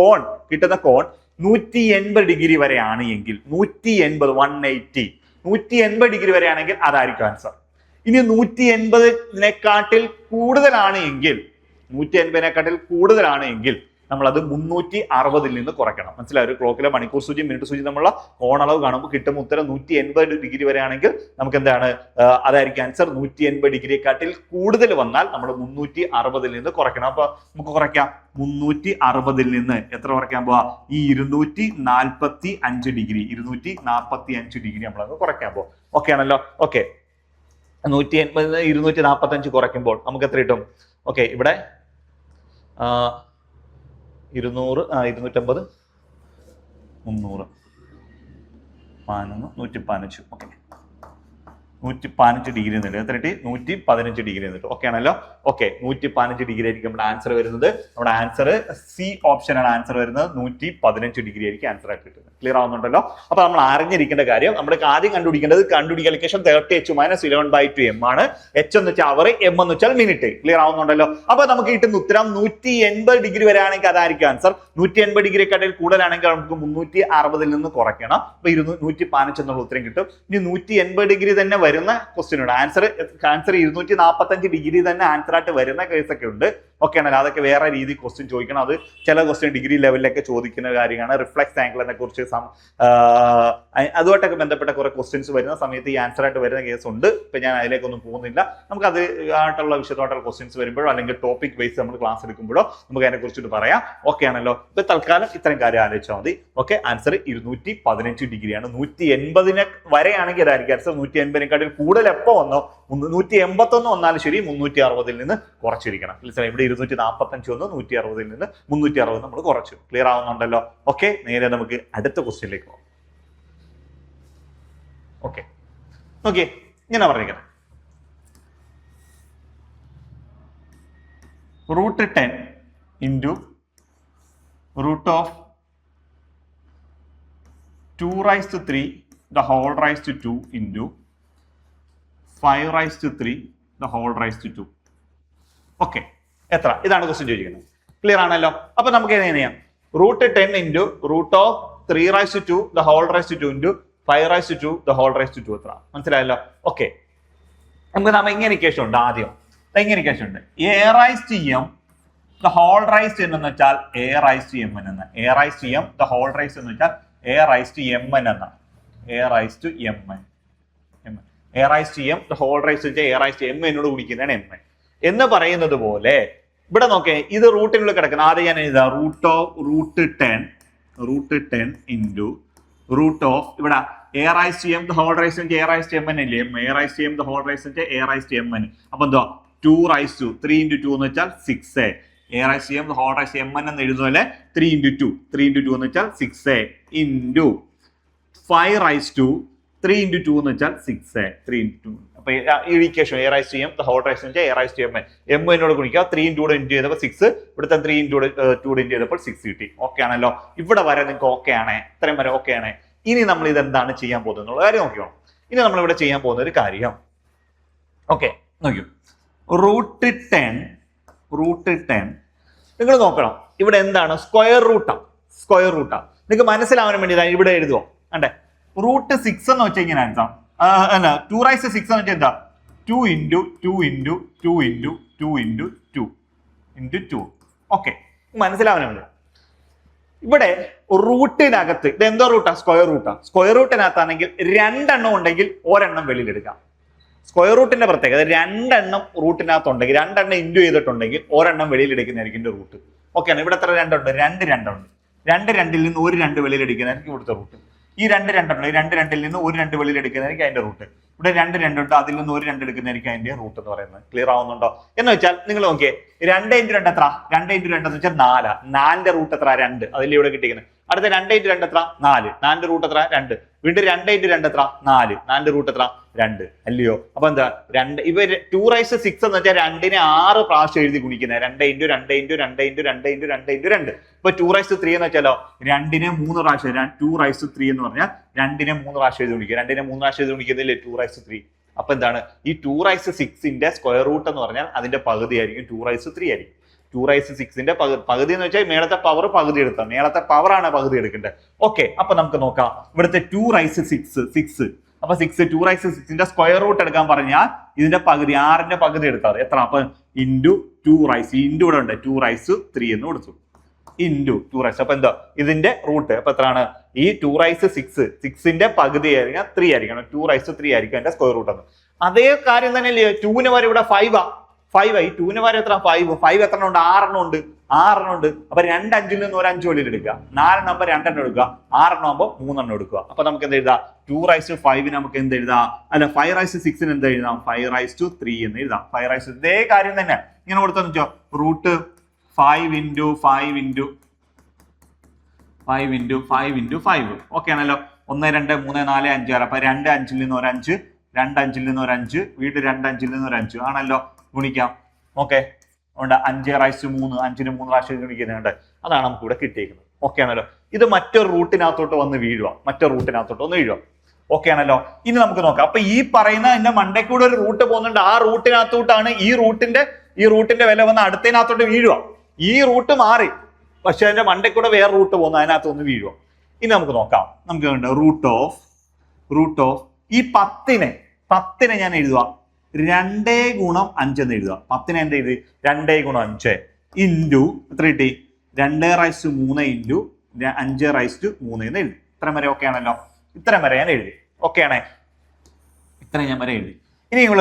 കിട്ടുന്ന കോൺ 180 ഡിഗ്രി വരെയാണ് എങ്കിൽ, 180 ഡിഗ്രി വരെയാണെങ്കിൽ അതായിരിക്കും ആൻസർ. ഇനി 180-നേക്കാട്ടിൽ കൂടുതലാണ് എങ്കിൽ, 180-നേക്കാട്ടിൽ കൂടുതലാണ് എങ്കിൽ നമ്മൾ അത് 360 നിന്ന് കുറയ്ക്കണം. മനസ്സിലായി? ഒരു ക്ലോക്കിലെ മണിക്കൂർ സൂചി മിനിറ്റ് സൂചി നമ്മളുള്ള കോണളവ് കാണുമ്പോൾ കിട്ടുന്ന ഉത്തരം 180 ഡിഗ്രി വരെയാണെങ്കിൽ നമുക്ക് എന്താണ്? അതായിരിക്കും ആൻസർ. 180 ഡിഗ്രിയെക്കാട്ടിൽ കൂടുതൽ വന്നാൽ നമ്മൾ 360 നിന്ന് കുറയ്ക്കണം. അപ്പൊ നമുക്ക് കുറയ്ക്കാം. 360 നിന്ന് എത്ര കുറയ്ക്കാൻ പോവാ? ഈ 245 ഡിഗ്രി നമ്മളത് കുറയ്ക്കാൻ പോവാം. ഓക്കെ ആണല്ലോ. ഓക്കെ, 180 245 കുറയ്ക്കുമ്പോൾ നമുക്ക് എത്ര കിട്ടും? ഓക്കെ, ഇവിടെ 200 250 300 11 115. ഓക്കെ, 115 ഡിഗ്രി എന്നിട്ട് എത്ര കിട്ടി? 115 ഡിഗ്രി എന്നിട്ട്. ഓക്കെ ആണല്ലോ. ഓക്കെ, 115 ഡിഗ്രി ആയിരിക്കും നമ്മുടെ ആൻസർ വരുന്നത്. നമ്മുടെ ആൻസർ സി ഓപ്ഷൻ ആണ് ആൻസർ വരുന്നത്. 115 ഡിഗ്രി ആയിരിക്കും ആൻസർ ആയിട്ട് കിട്ടുന്നത്. ക്ലിയർ ആവുന്നുണ്ടല്ലോ? അപ്പൊ നമ്മൾ അറിഞ്ഞിരിക്കേണ്ട കാര്യം, നമ്മുടെ ആദ്യം കണ്ടുപിടിക്കേണ്ട ഇക്വേഷൻ 30h മൈനസ് 11/2 m ആണ്. h എന്ന് വെച്ചാൽ അവർ, m എന്ന് വെച്ചാൽ മിനിറ്റ്. ക്ലിയർ ആവുന്നുണ്ടല്ലോ? അപ്പൊ നമുക്ക് കിട്ടുന്ന ഉത്തരം 180 ഡിഗ്രി വരെ ആണെങ്കിൽ അതായിരിക്കും ആൻസർ. 180 ഡിഗ്രിയെക്കാട്ടിൽ കൂടുതലാണെങ്കിൽ നമുക്ക് 360 നിന്ന് കുറയ്ക്കണം. അപ്പൊ 115 എന്നുള്ള ഉത്തരം കിട്ടും. ഇനി 180 ഡിഗ്രി തന്നെ വരുന്ന ക്വസ്റ്റ്യൻ ഉണ്ട്. ആൻസർ 245 ഡിഗ്രി തന്നെ ആൻസർ ആയിട്ട് വരുന്ന കേസൊക്കെ ഉണ്ട്. ഓക്കെ ആണല്ലോ? അതൊക്കെ വേറെ രീതി ക്വസ്റ്റ്യൻ ചോദിക്കണം. അത് ചില ക്വസ്റ്റ്യൻ ഡിഗ്രി ലെവലിലൊക്കെ ചോദിക്കുന്ന കാര്യമാണ്. റിഫ്ലക്സ് ആംഗിളിനെ കുറിച്ച് അതുമായിട്ടൊക്കെ ബന്ധപ്പെട്ട കുറെ ക്വസ്റ്റ്യൻസ് വരുന്ന സമയത്ത് ഈ ആൻസർ ആയിട്ട് വരുന്ന കേസ് ഉണ്ട്. ഇപ്പൊ ഞാൻ അതിലേക്കൊന്നും പോകുന്നില്ല. നമുക്ക് അത് ആയിട്ടുള്ള വിശദമായിട്ടുള്ള ക്വസ്റ്റ്യൻസ് വരുമ്പോഴോ അല്ലെങ്കിൽ ടോപ്പിക് വൈസ് നമ്മൾ ക്ലാസ് എടുക്കുമ്പോഴോ നമുക്ക് അതിനെ കുറിച്ചിട്ട് പറയാം. ഓക്കെ ആണല്ലോ? ഇപ്പൊ തൽക്കാലം ഇത്രയും കാര്യം ആലോചിച്ചാൽ മതി. ഓക്കെ, ആൻസർ 215 ഡിഗ്രിയാണ്. 180 വരെയാണെങ്കിൽ അതായിരിക്കും ആൻസർ. 180-നേക്കാട്ടിൽ കൂടുതൽ എപ്പോ വന്നോ, 181 വന്നാലും ശരി 360 നിന്ന് കുറച്ചിരിക്കണം. ഇവിടെ 245 വന്നു, 160 നിന്ന് 360 നമ്മൾ കുറച്ചു. ക്ലിയർ ആവുന്നുണ്ടല്ലോ? ഓക്കെ, നേരെ നമുക്ക് അടുത്ത ക്വസ്റ്റ്യനിലേക്ക് പോകാം. ഓക്കെ, ഓക്കെ, ഇങ്ങനെ പറഞ്ഞിരിക്കണം. √10 into √2⁵ the whole raised to 2 into 5⁵ the whole raised to 2. Okay, എത്ര? ഇതാണ് ക്വസ്റ്റ്യൻ ചോദിക്കുന്നത്. ക്ലിയർ ആണല്ലോ? അപ്പൊ നമുക്ക് എങ്ങനെ ചെയ്യാം? √10 into √3⁵ the whole raised to 2 into 5⁵ the whole raised to 2 എത്ര? മനസ്സിലായല്ലോ? ഓക്കെ, നമുക്ക് ഇങ്ങനെ ഇക്വേഷൻ ഉണ്ട്. ആദ്യം ഇങ്ങനെ ഇക്വേഷൻ ഉണ്ട്. a⁻m the whole raised എന്ന് വെച്ചാൽ a⁻m എന്ന്. a⁻m the whole raised എന്ന് വെച്ചാൽ a⁻m എന്നാണ്. a⁻m the whole raised വെച്ചാൽ a⁻m എന്നോട് കുടിക്കുന്നതാണ് m എന്ന് പറയുന്നത് പോലെ ഇവിടെ നോക്കേ, ഇത് റൂട്ടിനുള്ളിൽ കിടക്കുന്ന. ആദ്യം ഞാൻ എഴുതാം √10 ഇൻറ്റു ഇവിടെ a⁻m the whole raised a⁻m അല്ലേ? a⁻m the whole raised a⁻m. അപ്പൊ എന്തോ 2⁵3 into 2 എന്ന് വെച്ചാൽ 6. A raise to M whole raise to M N എന്ന് എഴുതുമല്ലേ 3 into 2 3 into 2 എന്ന് വെച്ചാൽ 6a into 5 raise to 3 into 2 എന്ന് വെച്ചാൽ 6a 3 into 2. അപ്പൊ ഈ equation a raise to M whole raise വെച്ചാൽ a raise to m m എന്നോട് ഗുണിക്കുക 3 into 2 ഇൻറ്റു ചെയ്തപ്പോൾ 6 ഇവിടുത്തെ 3 into 2 ഇൻറ്റു ചെയ്തപ്പോൾ 6 കിട്ടി. ഓക്കെ ആണല്ലോ, ഇവിടെ വരെ നിങ്ങൾക്ക് ഓക്കെ ആണ്, ഇത്രയും വരെ ഓക്കെ ആണ്. ഇനി നമ്മൾ ഇത് എന്താണ് ചെയ്യാൻ പോകുന്നത് എന്നുള്ള കാര്യം നോക്കിയോ. ഇനി നമ്മൾ ഇവിടെ ചെയ്യാൻ പോകുന്ന ഒരു കാര്യം ഓക്കെ നോക്കൂ, റൂട്ട് 10 നിങ്ങൾ നോക്കണം ഇവിടെ എന്താണ് സ്ക്വയർ റൂട്ടാണ്. നിങ്ങൾക്ക് മനസ്സിലാവാൻ വേണ്ടിയിട്ടാണ് ഇവിടെ എഴുതുമോ കണ്ടേ. റൂട്ട് 6 എന്ന് വെച്ചാൽ ഇങ്ങനെ ആൻസാം അല്ല 2 റൈസ് 6 എന്ന് വെച്ചാൽ എന്താ 2 into 2 into 2 into 2 into 2 into 2. Okay, മനസ്സിലാവാൻ വേണ്ടി ഇവിടെ റൂട്ടിനകത്ത് ഇത് എന്തോ റൂട്ടാ സ്ക്വയർ റൂട്ടിനകത്താണെങ്കിൽ 2 എണ്ണം ഉണ്ടെങ്കിൽ ഒരെണ്ണം വെളിയിലെടുക്കാം. സ്ക്വയർ റൂട്ടിന്റെ പ്രത്യേകത 2 എണ്ണം റൂട്ടിനകത്തുണ്ടെങ്കിൽ 2 എണ്ണം ഇൻറ്റു ചെയ്തിട്ടുണ്ടെങ്കിൽ ഒരെണ്ണം വെളിയിലെടുക്കുന്നതായിരിക്കും ഇതിന്റെ റൂട്ട്. ഓക്കെ ആണ്, ഇവിടെ എത്ര 2 ഉണ്ട്? 2 2ൽ നിന്ന് ഒരു 2 വെളിയിലെടുക്കുന്നതായിരിക്കും ഇവിടുത്തെ റൂട്ട്. ഈ 2 2 ഉണ്ട്, 2 2ൽ നിന്ന് ഒരു 2 വെളിയിലെടുക്കുന്നതായിരിക്കും അതിന്റെ റൂട്ട്. ഇവിടെ 2 2 ഉണ്ട്, അതിൽ നിന്ന് ഒരു 2 എടുക്കുന്നതായിരിക്കും അതിന്റെ റൂട്ട് എന്ന് പറയുന്നത്. ക്ലിയർ ആവുന്നുണ്ടോ എന്ന് വെച്ചാൽ നിങ്ങൾ നോക്കിയേ 2 into 2 എത്ര? 2 into 2 എന്ന് വെച്ചാൽ 4. 4ന്റെ റൂട്ട് എത്ര? 2. അതിൽ ഇവിടെ കിട്ടിയിരിക്കുന്നത്. അടുത്ത 2 into 2 എത്ര? 4. 4ന്റെ റൂട്ട് എത്ര? 2. വീണ്ടും 2 into 2 എത്ര? 4. 4ന്റെ റൂട്ട് എത്ര? 2. അല്ലയോ? അപ്പൊ എന്താ 2 ഇവ 2 റൈസ് 6 എന്ന് വെച്ചാൽ 2നെ 6 പ്രാവശ്യം എഴുതി ഗുണിക്കുന്നത്. 2 into 2 into 2 into 2 into 2 into 2. ഇപ്പൊ 2 റൈസ് 3 എന്ന് വെച്ചാലോ 2നെ 3 പ്രാവശ്യം 2 റൈസ് 3 എന്ന് പറഞ്ഞാൽ 2നെ 3 പ്രാവശ്യം എഴുതി ഗുണിക്കുക. 2നെ 3 പ്രാവശ്യം എഴുതി ഗുണിക്കുന്നില്ലേ 2 റൈസ് 3. അപ്പൊ എന്താണ് ഈ 2 റൈസ് 6ന്റെ സ്ക്വയർ റൂട്ട് എന്ന് പറഞ്ഞാൽ അതിന്റെ പകുതി ആയിരിക്കും 2 റൈസ് 3 ആയിരിക്കും. 2 റൈസ് 6ന്റെ പകുതി എന്ന് വെച്ചാൽ മേളത്തെ പവർ പകുതി എടുത്താൽ മേളത്തെ പവർ ആണ് പകുതി എടുക്കേണ്ടത്. ഓക്കെ, അപ്പൊ നമുക്ക് നോക്കാം ഇവിടുത്തെ 2 റൈസ് 6 അപ്പൊ 2 റൈസ് 6ന്റെ സ്ക്വയർ റൂട്ട് എടുക്കാൻ പറഞ്ഞാൽ ഇതിന്റെ പകുതി 6ന്റെ പകുതി എടുത്താൽ എത്ര? അപ്പൊ ഇൻറ്റു 2 റൈസ് ഇൻറ്റു ഇവിടെ ഉണ്ട് 2 റൈസ് 3 എന്ന് കൊടുത്തു ഇൻറ്റു 2 റൈസ്. അപ്പൊ എന്താ ഇതിന്റെ റൂട്ട് അപ്പൊ എത്രയാണ്? ഈ 2 റൈസ് 6ന്റെ പകുതി ആയിരിക്കണം 3 ആയിരിക്കണം. 2 റൈസ് 3 ആയിരിക്കും അതിന്റെ സ്ക്വയർ റൂട്ട് എന്ന്. അതേ കാര്യം തന്നെയല്ലേ 2ന് വരെ ഇവിടെ 5 ആയി. 2ന് വരെ എത്ര? 5 എത്ര ഉണ്ട്? 6 ഉണ്ട്. അപ്പൊ 2 5ൽ നിന്ന് ഒരു 5 വെളിയിൽ എടുക്കുക. 4 ആകുമ്പോൾ 2 എണ്ണം എടുക്കുക. 6 ആകുമ്പോൾ 3 എണ്ണം എടുക്കുക. അപ്പൊ നമുക്ക് എന്ത് എഴുതാം? 2 റൈസ് 5 നമുക്ക് എന്ത് എഴുതാം? അല്ല 5 റൈസ് 6 എന്ത് എഴുതാം? 5 റൈസ് 3 എന്ന് എഴുതാം. 5 റൈസ് ഇതേ കാര്യം തന്നെ ഇങ്ങനെ കൊടുത്തെന്ന് വെച്ചോ. Root 5 into 5 into 5 into 5 into 5. Okay ആണല്ലോ. 1 2 3 4 5 6. അപ്പൊ 2 5ൽ നിന്ന് ഒരു 5, 2 5ൽ നിന്ന് ഒരു 5, വീണ്ടും 2 5ൽ നിന്ന് ഒരു 5 ആണല്ലോ. ഗുണിക്കാം. ഓക്കെ, ഉണ്ട് 5 റൈസ് 3 5ന് 3 പ്രാവശ്യം ഗുണിക്കുന്നുണ്ട്. അതാണ് നമുക്ക് ഇവിടെ കിട്ടിയിരിക്കുന്നത്. ഓക്കെ ആണല്ലോ. ഇത് മറ്റൊരു റൂട്ടിനകത്തോട്ട് വന്ന് വീഴുക. ഓക്കെ ആണല്ലോ. ഇനി നമുക്ക് നോക്കാം. അപ്പൊ ഈ പറയുന്ന എന്റെ മണ്ടയ്ക്കൂടെ ഒരു റൂട്ട് പോകുന്നുണ്ട്. ആ റൂട്ടിനകത്തോട്ടാണ് ഈ റൂട്ടിന്റെ വില വന്ന് അടുത്തതിനകത്തോട്ട് വീഴുക. ഈ റൂട്ട് മാറി, പക്ഷെ അതിന്റെ മണ്ടയ്ക്കൂടെ വേറെ റൂട്ട് പോകുന്നു, അതിനകത്ത് ഒന്ന് വീഴുക. ഇനി നമുക്ക് നോക്കാം. നമുക്ക് റൂട്ട് ഓഫ് ഈ 10നെ ഞാൻ എഴുതുക 2 ഗുണം 5 എന്ന് എഴുതുക. 10നെ എന്ത് എഴുതി? 2 ഗുണം 5 ഇൻറ്റു എത്ര കിട്ടി? 2 റൈസ് 3 ഇൻറ്റു 5 റൈസ് 3 എന്ന് എഴുതി. ഇത്രയും വരെ ഓക്കെ ആണല്ലോ. ഇത്രയും വരെ ഞാൻ എഴുതി. ഓക്കെ ആണേ, ഇത്രയും ഞാൻ വരെ എഴുതി. ഇനി നിങ്ങൾ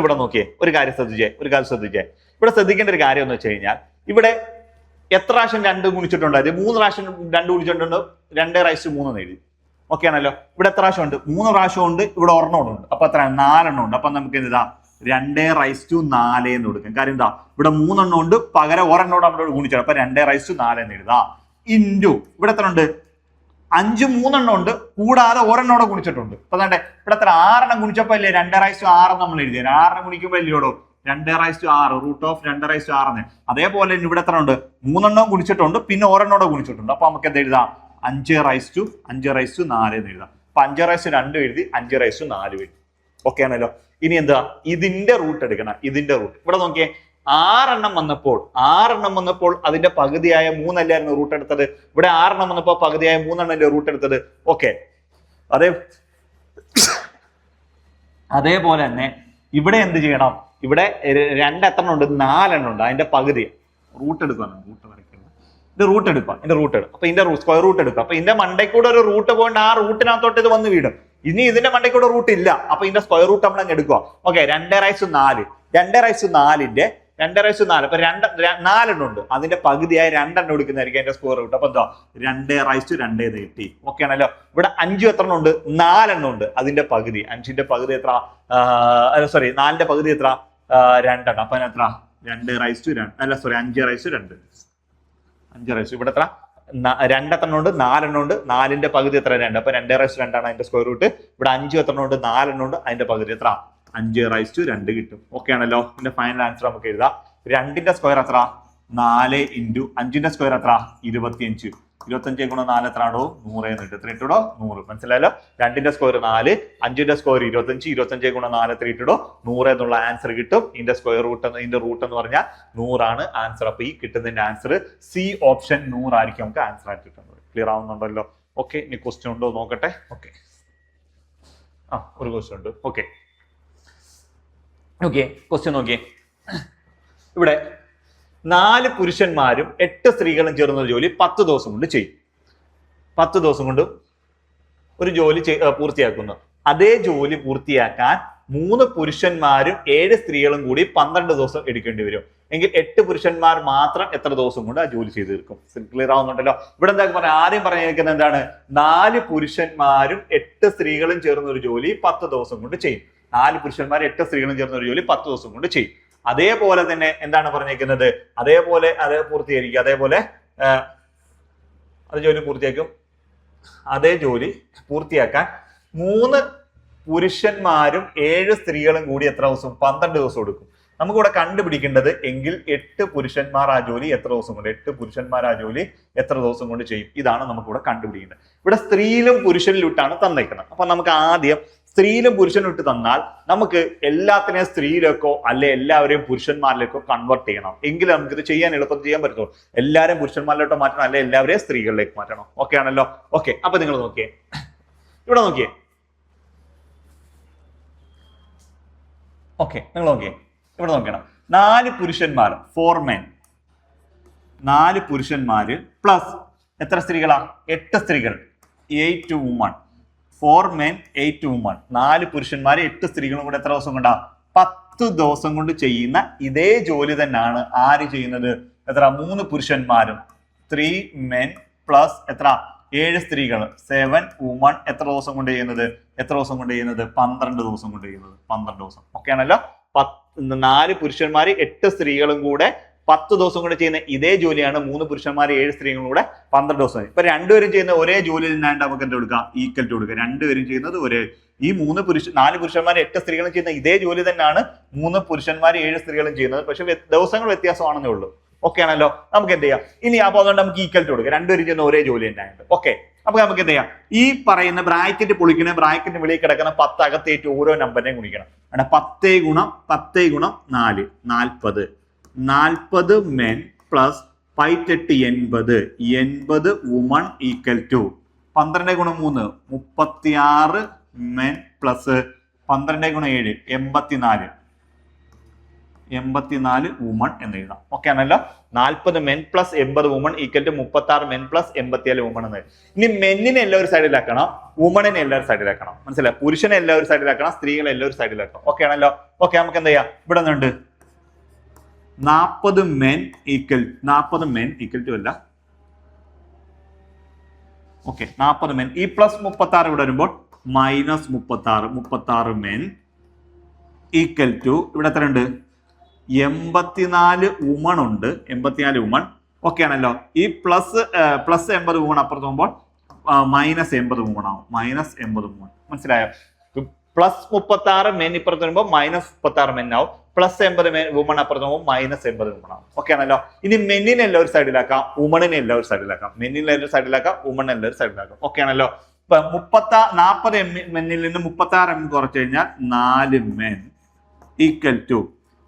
ഇവിടെ നോക്കിയേ, ഒരു കാര്യം ശ്രദ്ധിച്ചേ. ഇവിടെ ശ്രദ്ധിക്കേണ്ട ഒരു കാര്യം എന്ന് വെച്ച് കഴിഞ്ഞാൽ ഇവിടെ എത്ര പ്രാവശ്യം 2 ഗുണിച്ചിട്ടുണ്ട്? 3 പ്രാവശ്യം 2 ഗുണിച്ചിട്ടുണ്ട്. 2 റൈസ് 3 എന്ന് എഴുതി. ഓക്കെ ആണല്ലോ. ഇവിടെ എത്ര പ്രാവശ്യം ഉണ്ട്? 3 പ്രാവശ്യം ഉണ്ട്. ഇവിടെ ഒരെണ്ണം ഉണ്ട്. അപ്പൊ എത്ര? 4 എണ്ണം ഉണ്ട്. അപ്പൊ നമുക്ക് എന്താ 2 റൈസ് 4 എന്ന് കൊടുക്കും. കാര്യം എന്താ ഇവിടെ 3 എണ്ണം ഉണ്ട്, പകരം ഒരെണ്ണോട് നമ്മളോട് ഗുണിച്ചാണ്. അപ്പൊ 2 റൈസ് 4 എന്ന് എഴുതാം. ഇൻറ്റു ഇവിടെ എത്ര ഉണ്ട്? 5 3 എണ്ണം ഉണ്ട്, കൂടാതെ ഒരെണ്ണോടെ ഗുണിച്ചിട്ടുണ്ട്. അപ്പൊ ഇവിടെ എത്ര? 6 എണ്ണം ഗുണിച്ചപ്പോ അല്ലേ 2 റൈസ് 6 നമ്മൾ എഴുതിയത്. 6 എണ്ണം ഗുണിക്കുമ്പോ അല്ലയോടോ 2 റൈസ് 6 റൂട്ട് ഓഫ് 2 റൈസ് 6. അതേപോലെ ഇവിടെ എത്ര ഉണ്ട്? 3 എണ്ണം ഗുണിച്ചിട്ടുണ്ട്, പിന്നെ ഒരെണ്ണോടെ ഗുണിച്ചിട്ടുണ്ട്. അപ്പൊ നമുക്ക് എന്ത് എഴുതാം? 5 റൈസ് 4 എന്ന് എഴുതാം. അപ്പൊ 5 റൈസ് 2 എഴുതി, 5 റൈസ് 4 എഴുതി. ഓക്കെ ആണല്ലോ. ഇനി എന്താ ഇതിന്റെ റൂട്ട് എടുക്കണം. ഇവിടെ നോക്കിയേ, 6 എണ്ണം വന്നപ്പോൾ അതിന്റെ പകുതിയായ 3 അല്ലായിരുന്നു റൂട്ട് എടുത്തത്. ഇവിടെ 6 എണ്ണം വന്നപ്പോൾ പകുതിയായ 3 എണ്ണല്ലേ റൂട്ട് എടുത്തത്. ഓക്കെ, അതേപോലെ തന്നെ ഇവിടെ എന്ത് ചെയ്യണം? ഇവിടെ 2 എത്ര ഉണ്ട്? 4 എണ്ണം ഉണ്ട്. അതിന്റെ പകുതി റൂട്ട് എടുക്കണം. റൂട്ട് എടുക്കുക. അപ്പൊ ഇതിന്റെ സ്ക്വയർ റൂട്ട് എടുക്കുക. അപ്പൊ ഇതിന്റെ മണ്ടയ്ക്കൂടെ ഒരു റൂട്ട് പോയിട്ട് ആ റൂട്ടിനകത്തോട്ട് ഇത് വന്ന് വീടും. ഇനി ഇതിന്റെ മണ്ടയ്ക്കൂടെ റൂട്ട് ഇല്ല. അപ്പൊ ഇതിന്റെ സ്ക്വയർ റൂട്ട് നമ്മൾ അങ്ങ് എടുക്കുക. Okay, 2 raise 4. 2 റൈസ് 4ന്റെ 2 റൈസ് 4. അപ്പൊ 4 എണ്ണം ഉണ്ട്. അതിന്റെ പകുതിയായ 2 എണ്ണം എടുക്കുന്നതായിരിക്കും അതിന്റെ സ്ക്വയർ റൂട്ട്. അപ്പൊ എന്താ 2 റൈസ് 2 എന്ന് കിട്ടി. ഓക്കെ ആണല്ലോ. ഇവിടെ 5 എത്ര എണ്ണം ഉണ്ട്? 4 എണ്ണം ഉണ്ട്. അതിന്റെ പകുതി 5ന്റെ പകുതി എത്ര? 4ന്റെ പകുതി എത്ര? 2 എണ്ണം. അപ്പൊ എത്ര? 2/2 അല്ല സോറി 5/2 5/2 ഇവിടെ എത്ര 2 എത്ര ഉണ്ട് 4 ഉണ്ട് 4ന്റെ പകുതി എത്ര 2 അപ്പൊ 2/2 ആണ് അതിന്റെ സ്ക്വയർ റൂട്ട് ഇവിടെ 5 എത്ര ഉണ്ട് 4 ഉണ്ട് അതിന്റെ പകുതി എത്ര 5/2 കിട്ടും ഓക്കെ ആണല്ലോ ഇതിന്റെ ഫൈനൽ ആൻസർ നമുക്ക് എഴുതാം 2ന്റെ സ്ക്വയർ എത്ര 4 × 5ന്റെ സ്ക്വയർ എത്ര 25 25 × 4 എത്ര ആണോ 100 എന്ന് കിട്ടും എത്ര ഇട്ടോ 100 മനസ്സിലായല്ലോ 2ന്റെ സ്ക്വയർ 4 5ന്റെ സ്ക്വയർ 25 25 × 4 എത്ര ഇട്ടോ 100 എന്നുള്ള ആൻസർ കിട്ടും ഇതിന്റെ സ്ക്വയർ റൂട്ട് ഇതിന്റെ റൂട്ട് എന്ന് പറഞ്ഞാൽ 100 ആണ് ആൻസർ അപ്പൊ ഈ കിട്ടുന്നതിന്റെ ആൻസർ സി ഓപ്ഷൻ 100 ആയിരിക്കും നമുക്ക് ആൻസർ ആയിട്ട് കിട്ടുന്നത് ക്ലിയർ ആവുന്നുണ്ടല്ലോ ഓക്കെ ഇനി ക്വസ്റ്റ്യൻ ഉണ്ടോ നോക്കട്ടെ ഓക്കെ ഒരു ക്വസ്റ്റ്യൻ ഉണ്ട് ഓക്കെ ക്വസ്റ്റ്യൻ നോക്കിയേ ഇവിടെ 4 പുരുഷന്മാരും 8 സ്ത്രീകളും ചേർന്ന ജോലി 10 ദിവസം കൊണ്ട് ചെയ്യും 10 ദിവസം കൊണ്ട് ഒരു ജോലി പൂർത്തിയാക്കുന്നു അതേ ജോലി പൂർത്തിയാക്കാൻ 3 പുരുഷന്മാരും 7 സ്ത്രീകളും കൂടി 12 ദിവസം എടുക്കേണ്ടി വരും എങ്കിൽ 8 പുരുഷന്മാർ മാത്രം എത്ര ദിവസം കൊണ്ട് ആ ജോലി ചെയ്ത് തീർക്കും ക്ലിയർ ആവുന്നുണ്ടല്ലോ ഇവിടെ എന്താ പറയാ ആദ്യം പറഞ്ഞിരിക്കുന്നത് എന്താണ് 4 പുരുഷന്മാരും 8 സ്ത്രീകളും ചേർന്ന ഒരു ജോലി 10 ദിവസം കൊണ്ട് ചെയ്യും 4 പുരുഷന്മാർ 8 സ്ത്രീകളും ചേർന്ന ഒരു ജോലി 10 ദിവസം കൊണ്ട് ചെയ്യും അതേപോലെ തന്നെ എന്താണ് പറഞ്ഞിരിക്കുന്നത് അതേപോലെ അത് പൂർത്തീകരിക്കും അതേപോലെ അത് ജോലി പൂർത്തിയാക്കും അതേ ജോലി പൂർത്തിയാക്കാൻ 3 പുരുഷന്മാരും 7 സ്ത്രീകളും കൂടി എത്ര ദിവസം 12 ദിവസം എടുക്കും നമുക്കിവിടെ കണ്ടുപിടിക്കേണ്ടത് എങ്കിൽ 8 പുരുഷന്മാർ ആ ജോലി എത്ര ദിവസം കൊണ്ട് 8 പുരുഷന്മാർ ആ ജോലി എത്ര ദിവസം കൊണ്ട് ചെയ്യും ഇതാണ് നമുക്കിവിടെ കണ്ടുപിടിക്കേണ്ടത് ഇവിടെ സ്ത്രീയിലും പുരുഷനിലും ഇട്ടാണ് തന്നേക്കുന്നത് അപ്പൊ നമുക്ക് ആദ്യം സ്ത്രീയിലും പുരുഷനും ഇട്ട് തന്നാൽ നമുക്ക് എല്ലാത്തിനെയും സ്ത്രീയിലേക്കോ അല്ലെ എല്ലാവരെയും പുരുഷന്മാരിലേക്കോ കൺവേർട്ട് ചെയ്യണം എങ്കിലും നമുക്ക് ഇത് ചെയ്യാൻ എളുപ്പത്തിൽ ചെയ്യാൻ പറ്റുള്ളൂ എല്ലാവരെയും പുരുഷന്മാരിലോട്ടോ മാറ്റണം അല്ലെ എല്ലാവരെയും സ്ത്രീകളിലേക്ക് മാറ്റണം ഓക്കെ ആണല്ലോ ഓക്കെ അപ്പൊ നിങ്ങൾ നോക്കിയേ ഇവിടെ നോക്കിയേ ഓക്കെ നിങ്ങൾ നോക്കിയേ ഇവിടെ നോക്കണം 4 പുരുഷന്മാർ 4 men 4 പുരുഷന്മാര് പ്ലസ് എത്ര സ്ത്രീകളാ 8 സ്ത്രീകൾ 8 women 4 men 8 women 4 പുരുഷന്മാര് 8 സ്ത്രീകളും കൂടെ എത്ര ദിവസം കൊണ്ടാ 10 ദിവസം കൊണ്ട് ചെയ്യുന്ന ഇതേ ജോലി തന്നെയാണ് ആര് ചെയ്യുന്നത് എത്ര 3 പുരുഷന്മാരും 3 men പ്ലസ് എത്ര 7 സ്ത്രീകൾ 7 women എത്ര ദിവസം കൊണ്ട് ചെയ്യുന്നത് 12 ദിവസം കൊണ്ട് ചെയ്യുന്നത് 12 ദിവസം ഓക്കെ ആണല്ലോ 4 പുരുഷന്മാര് 8 സ്ത്രീകളും കൂടെ 10 ദിവസം കൊണ്ട് ചെയ്യുന്ന ഇതേ ജോലിയാണ് 3 പുരുഷന്മാര് 7 സ്ത്രീകളും കൂടെ 12 ദിവസം ഇപ്പൊ രണ്ടുപേരും ചെയ്യുന്ന ഒരേ ജോലി തന്നെയാണ്ട് നമുക്ക് എന്താ കൊടുക്കാം ഈക്വൽ ടു കൊടുക്കുക രണ്ടുപേരും ചെയ്യുന്നത് ഒരേ ഈ 4 പുരുഷന്മാര് 8 സ്ത്രീകളും ചെയ്യുന്ന ഇതേ ജോലി തന്നെയാണ് 3 പുരുഷന്മാര് 7 സ്ത്രീകളും ചെയ്യുന്നത് പക്ഷെ ദിവസങ്ങൾ വ്യത്യാസമാണെന്നേ ഉള്ളൂ ഓക്കെ ആണല്ലോ നമുക്ക് എന്ത് ചെയ്യാം ഇനി അപ്പൊ അതുകൊണ്ട് നമുക്ക് ഈക്വൽ ടു കൊടുക്കുക രണ്ടുപേരും ചെയ്യുന്ന ഒരേ ജോലി തന്നെയാണ് ഓക്കെ അപ്പൊ നമുക്ക് എന്ത് ചെയ്യാം ഈ പറയുന്ന ബ്രാക്കറ്റ് പൊളിക്കുന്ന ബ്രാക്കറ്റിന് വെളിയിൽ കിടക്കുന്ന 10 അകത്തേറ്റ് ഓരോ നമ്പറിനെയും ഗുണിക്കണം 10 × 4 40 men plus 8 80 women equal to 12 × 3 36 men plus 12 × 7 84 women എന്ന് എഴുതാം ഓക്കെ ആണല്ലോ 40 men plus 80 women equal to 36 men plus 87 women എന്ന് ഇനി മെന്നിനെ എല്ലാവരും സൈഡിലാക്കണം വുമണിനെ എല്ലാവരും സൈഡിലാക്കണം മനസ്സിലായി പുരുഷനെ എല്ലാവരും സൈഡിലാക്കണം സ്ത്രീകളെ എല്ലാവരും സൈഡിലാക്കണം ഓക്കെ ആണല്ലോ ഓക്കെ നമുക്ക് എന്താ ചെയ്യാം ഇവിടെ നിന്നുണ്ട് 40 men ഈക്വൽ ടു അല്ല ഓക്കെ 40 men ഈ പ്ലസ് 36 ഇവിടെ വരുമ്പോൾ മൈനസ് 36 men ഈക്വൽ ടു ഇവിടെ എത്ര ഉണ്ട് 84 വുമൺ ഉണ്ട് 84 വുമൺ ഓക്കെ ആണല്ലോ ഈ പ്ലസ് 80 വുമൺ അപ്പുറത്ത് പോകുമ്പോൾ മൈനസ് 80 വുമൺ ആവും മൈനസ് 80 വുമൺ മനസ്സിലായോ പ്ലസ് 36 men ഇപ്പുറത്ത് വരുമ്പോൾ മൈനസ് 36 men ആവും പ്ലസ് 80 വുമൺ അപ്പുറത്ത് പോകുമ്പോൾ മൈനസ് 80 വുമൺ ആവും ഓക്കെ ആണല്ലോ ഇനി മെന്നിനെ എല്ലാവരും സൈഡിലാക്കാം വുമണിനെ എല്ലാവരും സൈഡിലാക്കാം മെന്നിനെ എല്ലാവരും സൈഡിലാക്കാം വുമൺ എല്ലാവരും സൈഡിലാക്കാം ഓക്കെ ആണല്ലോ ഇപ്പൊ 40 മെന്നിൽ നിന്ന് 36 m കുറച്ച് കഴിഞ്ഞാൽ 4 men ഈക്വൽ ടു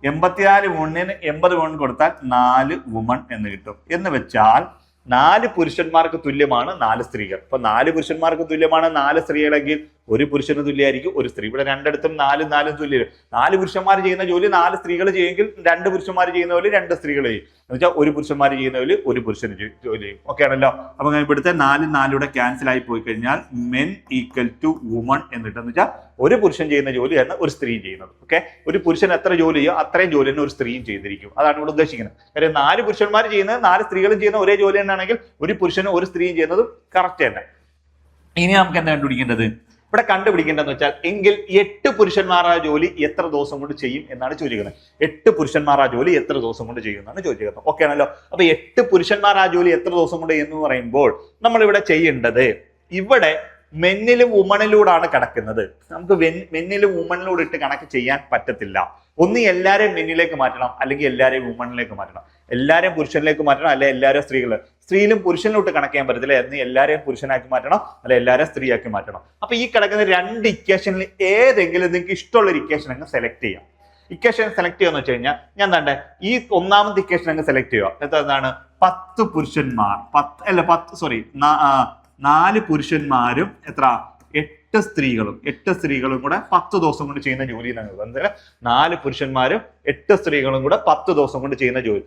84 വുമണിന് 80 വുമൺ കൊടുത്താൽ 4 വുമൺ എന്ന് കിട്ടും എന്ന് വെച്ചാൽ 4 പുരുഷന്മാർക്ക് തുല്യമാണ് 4 സ്ത്രീകൾ അപ്പൊ 4 പുരുഷന്മാർക്ക് തുല്യമാണ് 4 സ്ത്രീകളെങ്കിൽ ഒരു പുരുഷന് തുല്യമായിരിക്കും ഒരു സ്ത്രീ ഇവിടെ രണ്ടിടത്തും 4 തുല്യം 4 പുരുഷന്മാർ ചെയ്യുന്ന ജോലി 4 സ്ത്രീകൾ ചെയ്യുമെങ്കിൽ 2 പുരുഷന്മാർ ചെയ്യുന്ന ജോലി 2 സ്ത്രീകൾ ചെയ്യും എന്ന് വെച്ചാൽ ഒരു പുരുഷന്മാർ ചെയ്യുന്ന ജോലി ഒരു പുരുഷന് ജോലി ചെയ്യും ഓക്കെ ആണല്ലോ അപ്പൊ ഇവിടുത്തെ 4 ക്യാൻസൽ ആയി പോയി കഴിഞ്ഞാൽ മെൻ ഈക്വൽ ടു വുമൺ എന്നിട്ടെന്ന് വെച്ചാൽ ഒരു പുരുഷൻ ചെയ്യുന്ന ജോലിയാണ് ഒരു സ്ത്രീ ചെയ്യുന്നത് ഓക്കെ ഒരു പുരുഷൻ എത്ര ജോലി ചെയ്യും അത്രയും ജോലി തന്നെ ഒരു സ്ത്രീയും ചെയ്തിരിക്കും അതാണ് ഇവിടെ ഉദ്ദേശിക്കുന്നത് കാര്യം 4 പുരുഷന്മാർ ചെയ്യുന്നത് 4 സ്ത്രീകളും ചെയ്യുന്ന ഒരേ ജോലി തന്നെയാണെങ്കിൽ ഒരു പുരുഷനും ഒരു സ്ത്രീയും ചെയ്യുന്നത് കറക്റ്റ് തന്നെ ഇനി നമുക്ക് എന്താ കണ്ടുപിടിക്കേണ്ടത് ഇവിടെ കണ്ടുപിടിക്കേണ്ടതെന്ന് വെച്ചാൽ എങ്കിൽ 8 പുരുഷന്മാർ ആ ജോലി എത്ര ദിവസം കൊണ്ട് ചെയ്യും എന്നാണ് ചോദിക്കുന്നത്. 8 പുരുഷന്മാർ ആ ജോലി എത്ര ദിവസം കൊണ്ട് ചെയ്യും എന്നാണ് ചോദിക്കുന്നത്. ഓക്കെ ആണല്ലോ. അപ്പൊ 8 പുരുഷന്മാർ ആ ജോലി എത്ര ദിവസം കൊണ്ട് എന്ന് പറയുമ്പോൾ നമ്മൾ ഇവിടെ ചെയ്യേണ്ടത്, ഇവിടെ മെന്നിലും വുമണിലൂടെയാണ് കിടക്കുന്നത്. നമുക്ക് മെന്നിലും വുമണിലൂടെ ഇട്ട് കണക്ക് ചെയ്യാൻ പറ്റത്തില്ല. ഒന്ന് എല്ലാരെയും മെന്നിലേക്ക് മാറ്റണം, അല്ലെങ്കിൽ എല്ലാരെയും വുമണിലേക്ക് മാറ്റണം. എല്ലാരെയും പുരുഷനിലേക്ക് മാറ്റണം, അല്ലെ എല്ലാവരും സ്ത്രീയിലും പുരുഷനിലോട്ട് കണക്ക് ചെയ്യാൻ പറ്റത്തില്ല. എന്ന് എല്ലാരെയും പുരുഷനാക്കി മാറ്റണം, അല്ലെ എല്ലാരെയും സ്ത്രീയാക്കി മാറ്റണം. അപ്പൊ ഈ കിടക്കുന്ന 2 ഇക്വേഷനിൽ ഏതെങ്കിലും നിങ്ങൾക്ക് ഇഷ്ടമുള്ള ഒരു ഇക്വേഷൻ അങ്ങ് സെലക്ട് ചെയ്യാം. ഇക്വേഷൻ സെലക്ട് ചെയ്യാന്ന് വെച്ച് കഴിഞ്ഞാൽ ഞാൻ തന്നെ ഈ ഒന്നാമത്തെ ഇക്വേഷൻ അങ്ങ് സെലക്ട് ചെയ്യുക. എന്താണ്? 10 പുരുഷന്മാർ 4 പുരുഷന്മാരും എത്ര 8 സ്ത്രീകളും കൂടെ 10 ദിവസം കൊണ്ട് ചെയ്യുന്ന ജോലി എന്നാണ്. എന്താ 4 പുരുഷന്മാരും 8 സ്ത്രീകളും കൂടെ 10 ദിവസം കൊണ്ട് ചെയ്യുന്ന ജോലി.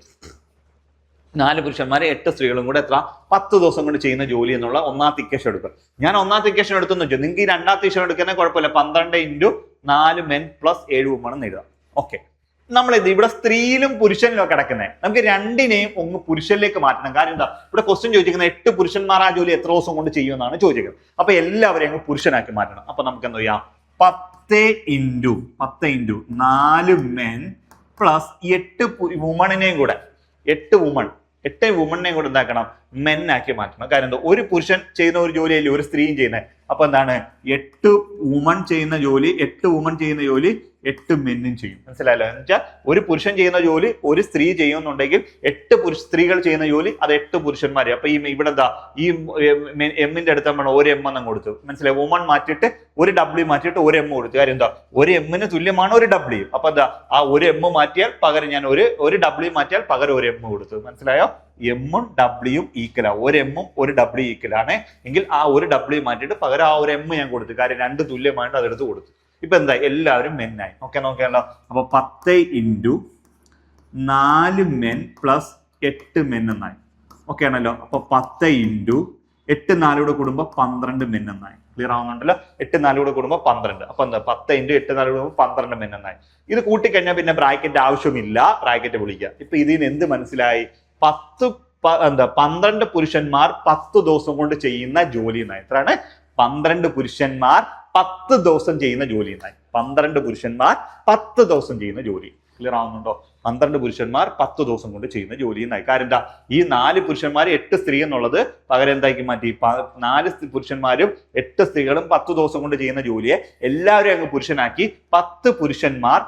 4 പുരുഷന്മാരെ 8 സ്ത്രീകളും കൂടെ എത്ര 10 ദിവസം കൊണ്ട് ചെയ്യുന്ന ജോലി എന്നുള്ള ഒന്നാമത്തെ ഇക്വേഷൻ എടുക്കുക. ഞാൻ ഒന്നാമത്തെ ഇക്വേഷൻ എടുത്തെന്ന് വെച്ചാൽ നിങ്ങൾക്ക് ഈ രണ്ടാമത്തെ ഇക്വേഷൻ എടുക്കുന്ന കുഴപ്പമില്ല. 12 × 4 men + 7 women എന്ന് എഴുതാം. ഓക്കെ, നമ്മൾ ഇവിടെ സ്ത്രീയിലും പുരുഷനിലും കിടക്കുന്നത്, നമുക്ക് രണ്ടിനെയും ഒന്ന് പുരുഷനിലേക്ക് മാറ്റണം. കാര്യം എന്താ? ഇവിടെ ക്വസ്റ്റ്യൻ ചോദിക്കുന്നത് 8 പുരുഷന്മാർ ആ ജോലി എത്ര ദിവസം കൊണ്ട് ചെയ്യുമെന്നാണ് ചോദിക്കുന്നത്. അപ്പൊ എല്ലാവരെയും അങ്ങ് പുരുഷനാക്കി മാറ്റണം. അപ്പൊ നമുക്ക് എന്താ ചെയ്യാം? 10 × 4 men + 8 വുമണിനെയും കൂടെ 8 വുമണിനെയും കൂടെ എന്താക്കണം? മെൻ ആക്കി മാറ്റണം. കാര്യം എന്താ? ഒരു പുരുഷൻ ചെയ്യുന്ന ഒരു ജോലിയല്ലേ ഒരു സ്ത്രീയും ചെയ്യുന്നത്. അപ്പൊ എന്താണ്? 8 വുമൺ ചെയ്യുന്ന ജോലി 8 മെന്നും ചെയ്യും. മനസ്സിലായല്ലോ? എന്ന് വെച്ചാൽ ഒരു പുരുഷൻ ചെയ്യുന്ന ജോലി ഒരു സ്ത്രീ ചെയ്യുന്നുണ്ടെങ്കിൽ 8 സ്ത്രീകൾ ചെയ്യുന്ന ജോലി അത് 8 പുരുഷന്മാരെ. അപ്പൊ ഇവിടെ എന്താ? ഈ എമ്മിന്റെ അടുത്ത് നമ്മൾ ഒരു എം എന്നും കൊടുത്തു. മനസ്സിലായി? വുമൺ മാറ്റിയിട്ട് ഒരു W മാറ്റിയിട്ട് ഒരു എം കൊടുത്തു. കാര്യം എന്താ? ഒരു എമ്മിന് തുല്യമാണ് ഒരു W. അപ്പൊ എന്താ? ആ ഒരു എം മാറ്റിയാൽ പകരം ഞാൻ ഒരു W മാറ്റിയാൽ പകരം ഒരു എം കൊടുത്തു. മനസ്സിലായോ? എമ്മും ഡബ്ല്യൂയും ഈക്വലാ. ഒരു എമ്മും ഒരു W ഈക്വലാണ് എങ്കിൽ ആ ഒരു W മാറ്റിയിട്ട് പകരം ആ ഒരു എം ഞാൻ കൊടുത്തു. കാര്യം 2 തുല്യമായിട്ട് അതെടുത്ത് കൊടുത്തു. ഇപ്പൊ എന്താ? എല്ലാവരും മെന്നായി. ഓക്കെ, നോക്കിയാലോ. അപ്പൊ 10 × 4 men + 8 men എന്നായി. ഓക്കെ ആണല്ലോ. അപ്പൊ 10 × 8 4 കൂടുമ്പോൾ 12 men എന്നായി. ക്ലിയർ ആവുന്നുണ്ടല്ലോ? 8 4 കൂടുമ്പോൾ 12. അപ്പൊ എന്താ? 10 × 8 4 കൂടുമ്പോൾ 12 men എന്നായി. ഇത് കൂട്ടിക്കഴിഞ്ഞാൽ പിന്നെ ബ്രാക്കറ്റ് ആവശ്യമില്ല, ബ്രാക്കറ്റ് വിളിക്കുക. ഇപ്പൊ ഇതിന് എന്ത് മനസ്സിലായി? 12 പുരുഷന്മാർ 10 ദിവസം കൊണ്ട് ചെയ്യുന്ന ജോലി എന്നായി. എത്രയാണ്? 12 പുരുഷന്മാർ 10 ദിവസം ചെയ്യുന്ന ജോലി എന്നായി. 12 പുരുഷന്മാർ 10 ദിവസം ചെയ്യുന്ന ജോലി. ക്ലിയർ ആവുന്നുണ്ടോ? 12 പുരുഷന്മാർ 10 ദിവസം കൊണ്ട് ചെയ്യുന്ന ജോലി എന്നായി. കാര്യം എന്താ? ഈ 4 പുരുഷന്മാർ 8 സ്ത്രീ എന്നുള്ളത് പകരം എന്താക്കി മാറ്റി? 4 പുരുഷന്മാരും 8 സ്ത്രീകളും 10 ദിവസം കൊണ്ട് ചെയ്യുന്ന ജോലിയെ എല്ലാവരും അങ്ങ് പുരുഷനാക്കി 12 പുരുഷന്മാർ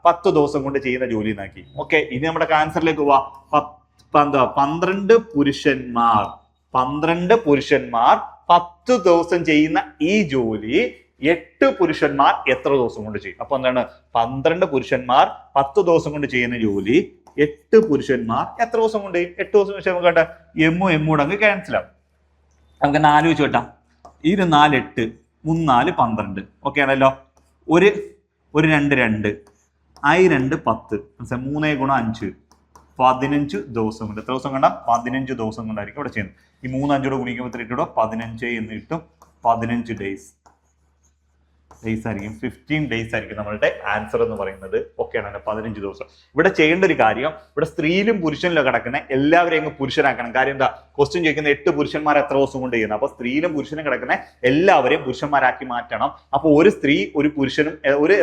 10 ദിവസം കൊണ്ട് ചെയ്യുന്ന ജോലി എന്നാക്കി. ഓക്കെ, ഇനി നമ്മുടെ ആൻസറിലേക്ക് പോവാ. 12 പുരുഷന്മാർ 10 ദിവസം ചെയ്യുന്ന ഈ ജോലി 8 പുരുഷന്മാർ എത്ര ദിവസം കൊണ്ട് ചെയ്യും? അപ്പൊ എന്താണ്? 12 പുരുഷന്മാർ 10 ദിവസം കൊണ്ട് ചെയ്യുന്ന ജോലി 8 പുരുഷന്മാർ എത്ര ദിവസം കൊണ്ട് ചെയ്യും? 8 ദിവസം വെച്ച് നമുക്ക് കേട്ടെ എമ്മും കൂടെ അങ്ങ് ക്യാൻസൽ ആവും. നമുക്ക് 4 വെച്ച് കേട്ടാ. 4 8 3 4 12. ഓക്കെ ആണല്ലോ. ഒരു 2 2 I2 10. 3 × 5 15 ദിവസം കൊണ്ട്. എത്ര ദിവസം കണ്ട? 15 ദിവസം കൊണ്ടായിരിക്കും ഇവിടെ ചെയ്യുന്നത്. ഈ 3 5 ഗുണിക്കുമ്പോൾ 15 എന്ന് കിട്ടും. 15 ഡേയ്സ് ആയിരിക്കും. 15 ഡേയ്സ് ആയിരിക്കും നമ്മളുടെ ആൻസർ എന്ന് പറയുന്നത്. ഓക്കെ ആണ്. 15 ദിവസം. ഇവിടെ ചെയ്യേണ്ട ഒരു കാര്യം, ഇവിടെ സ്ത്രീയിലും പുരുഷനിലും കിടക്കുന്ന എല്ലാവരെയും അങ്ങ് പുരുഷനാക്കണം. കാര്യം എന്താ? ക്വസ്റ്റ്യൻ ചോദിക്കുന്ന 8 പുരുഷന്മാർ എത്ര ദിവസം കൊണ്ട് ചെയ്യുന്നത്. അപ്പൊ സ്ത്രീയിലും പുരുഷനും കിടക്കുന്ന എല്ലാവരെയും പുരുഷന്മാരാക്കി മാറ്റണം. അപ്പൊ ഒരു സ്ത്രീ ഒരു പുരുഷനും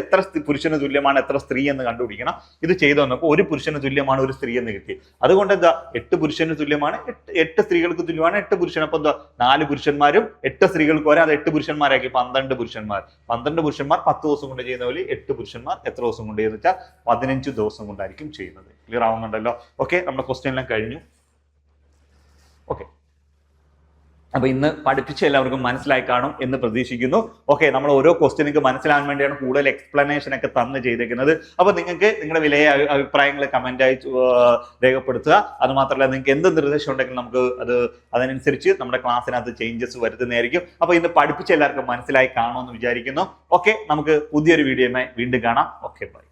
എത്ര പുരുഷന് തുല്യമാണ് എത്ര സ്ത്രീ എന്ന് കണ്ടുപിടിക്കണം. ഇത് ചെയ്തു വന്നപ്പോൾ ഒരു പുരുഷന് തുല്യമാണ് ഒരു സ്ത്രീ എന്ന് കിട്ടി. അതുകൊണ്ട് എന്താ? 8 പുരുഷന് തുല്യമാണ് 8 സ്ത്രീകൾക്ക് തുല്യമാണ് 8 പുരുഷൻ. അപ്പൊ എന്താ? 4 പുരുഷന്മാരും 8 സ്ത്രീകൾക്ക് വരെ അത് 8 പുരുഷന്മാരാക്കി 12 പുരുഷന്മാർ. 12 പുരുഷന്മാർ 10 ദിവസം കൊണ്ട് ചെയ്യുന്ന പോലെ 8 പുരുഷന്മാർ എത്ര ദിവസം കൊണ്ട് ചെയ്യുന്ന വെച്ചാൽ 15 ദിവസം കൊണ്ടായിരിക്കും ചെയ്യുന്നത്. ക്ലിയർ ആവുന്നുണ്ടല്ലോ? ഓക്കെ, നമ്മുടെ ക്വസ്റ്റ്യൻ എല്ലാം കഴിഞ്ഞു. ഓക്കെ, അപ്പൊ ഇന്ന് പഠിപ്പിച്ച എല്ലാവർക്കും മനസ്സിലായി കാണും എന്ന് പ്രതീക്ഷിക്കുന്നു. ഓക്കെ, നമ്മൾ ഓരോ ക്വസ്റ്റ്യനൊക്കെ മനസ്സിലാകാൻ വേണ്ടിയാണ് കൂടുതൽ എക്സ്പ്ലനേഷൻ ഒക്കെ തന്ന് ചെയ്തേക്കുന്നത്. അപ്പൊ നിങ്ങൾക്ക് നിങ്ങളുടെ വിലയ അഭിപ്രായങ്ങൾ കമന്റായി രേഖപ്പെടുത്തുക. അത് മാത്രമല്ല, നിങ്ങൾക്ക് എന്ത് നിർദ്ദേശം ഉണ്ടെങ്കിലും നമുക്ക് അതിനനുസരിച്ച് നമ്മുടെ ക്ലാസ്സിനകത്ത് ചേഞ്ചസ് വരുത്തുന്നതായിരിക്കും. അപ്പൊ ഇന്ന് പഠിപ്പിച്ച എല്ലാവർക്കും മനസ്സിലായി കാണുമെന്ന് വിചാരിക്കുന്നു. ഓക്കെ, നമുക്ക് പുതിയൊരു വീഡിയോയുമായി വീണ്ടും കാണാം. Okay, by.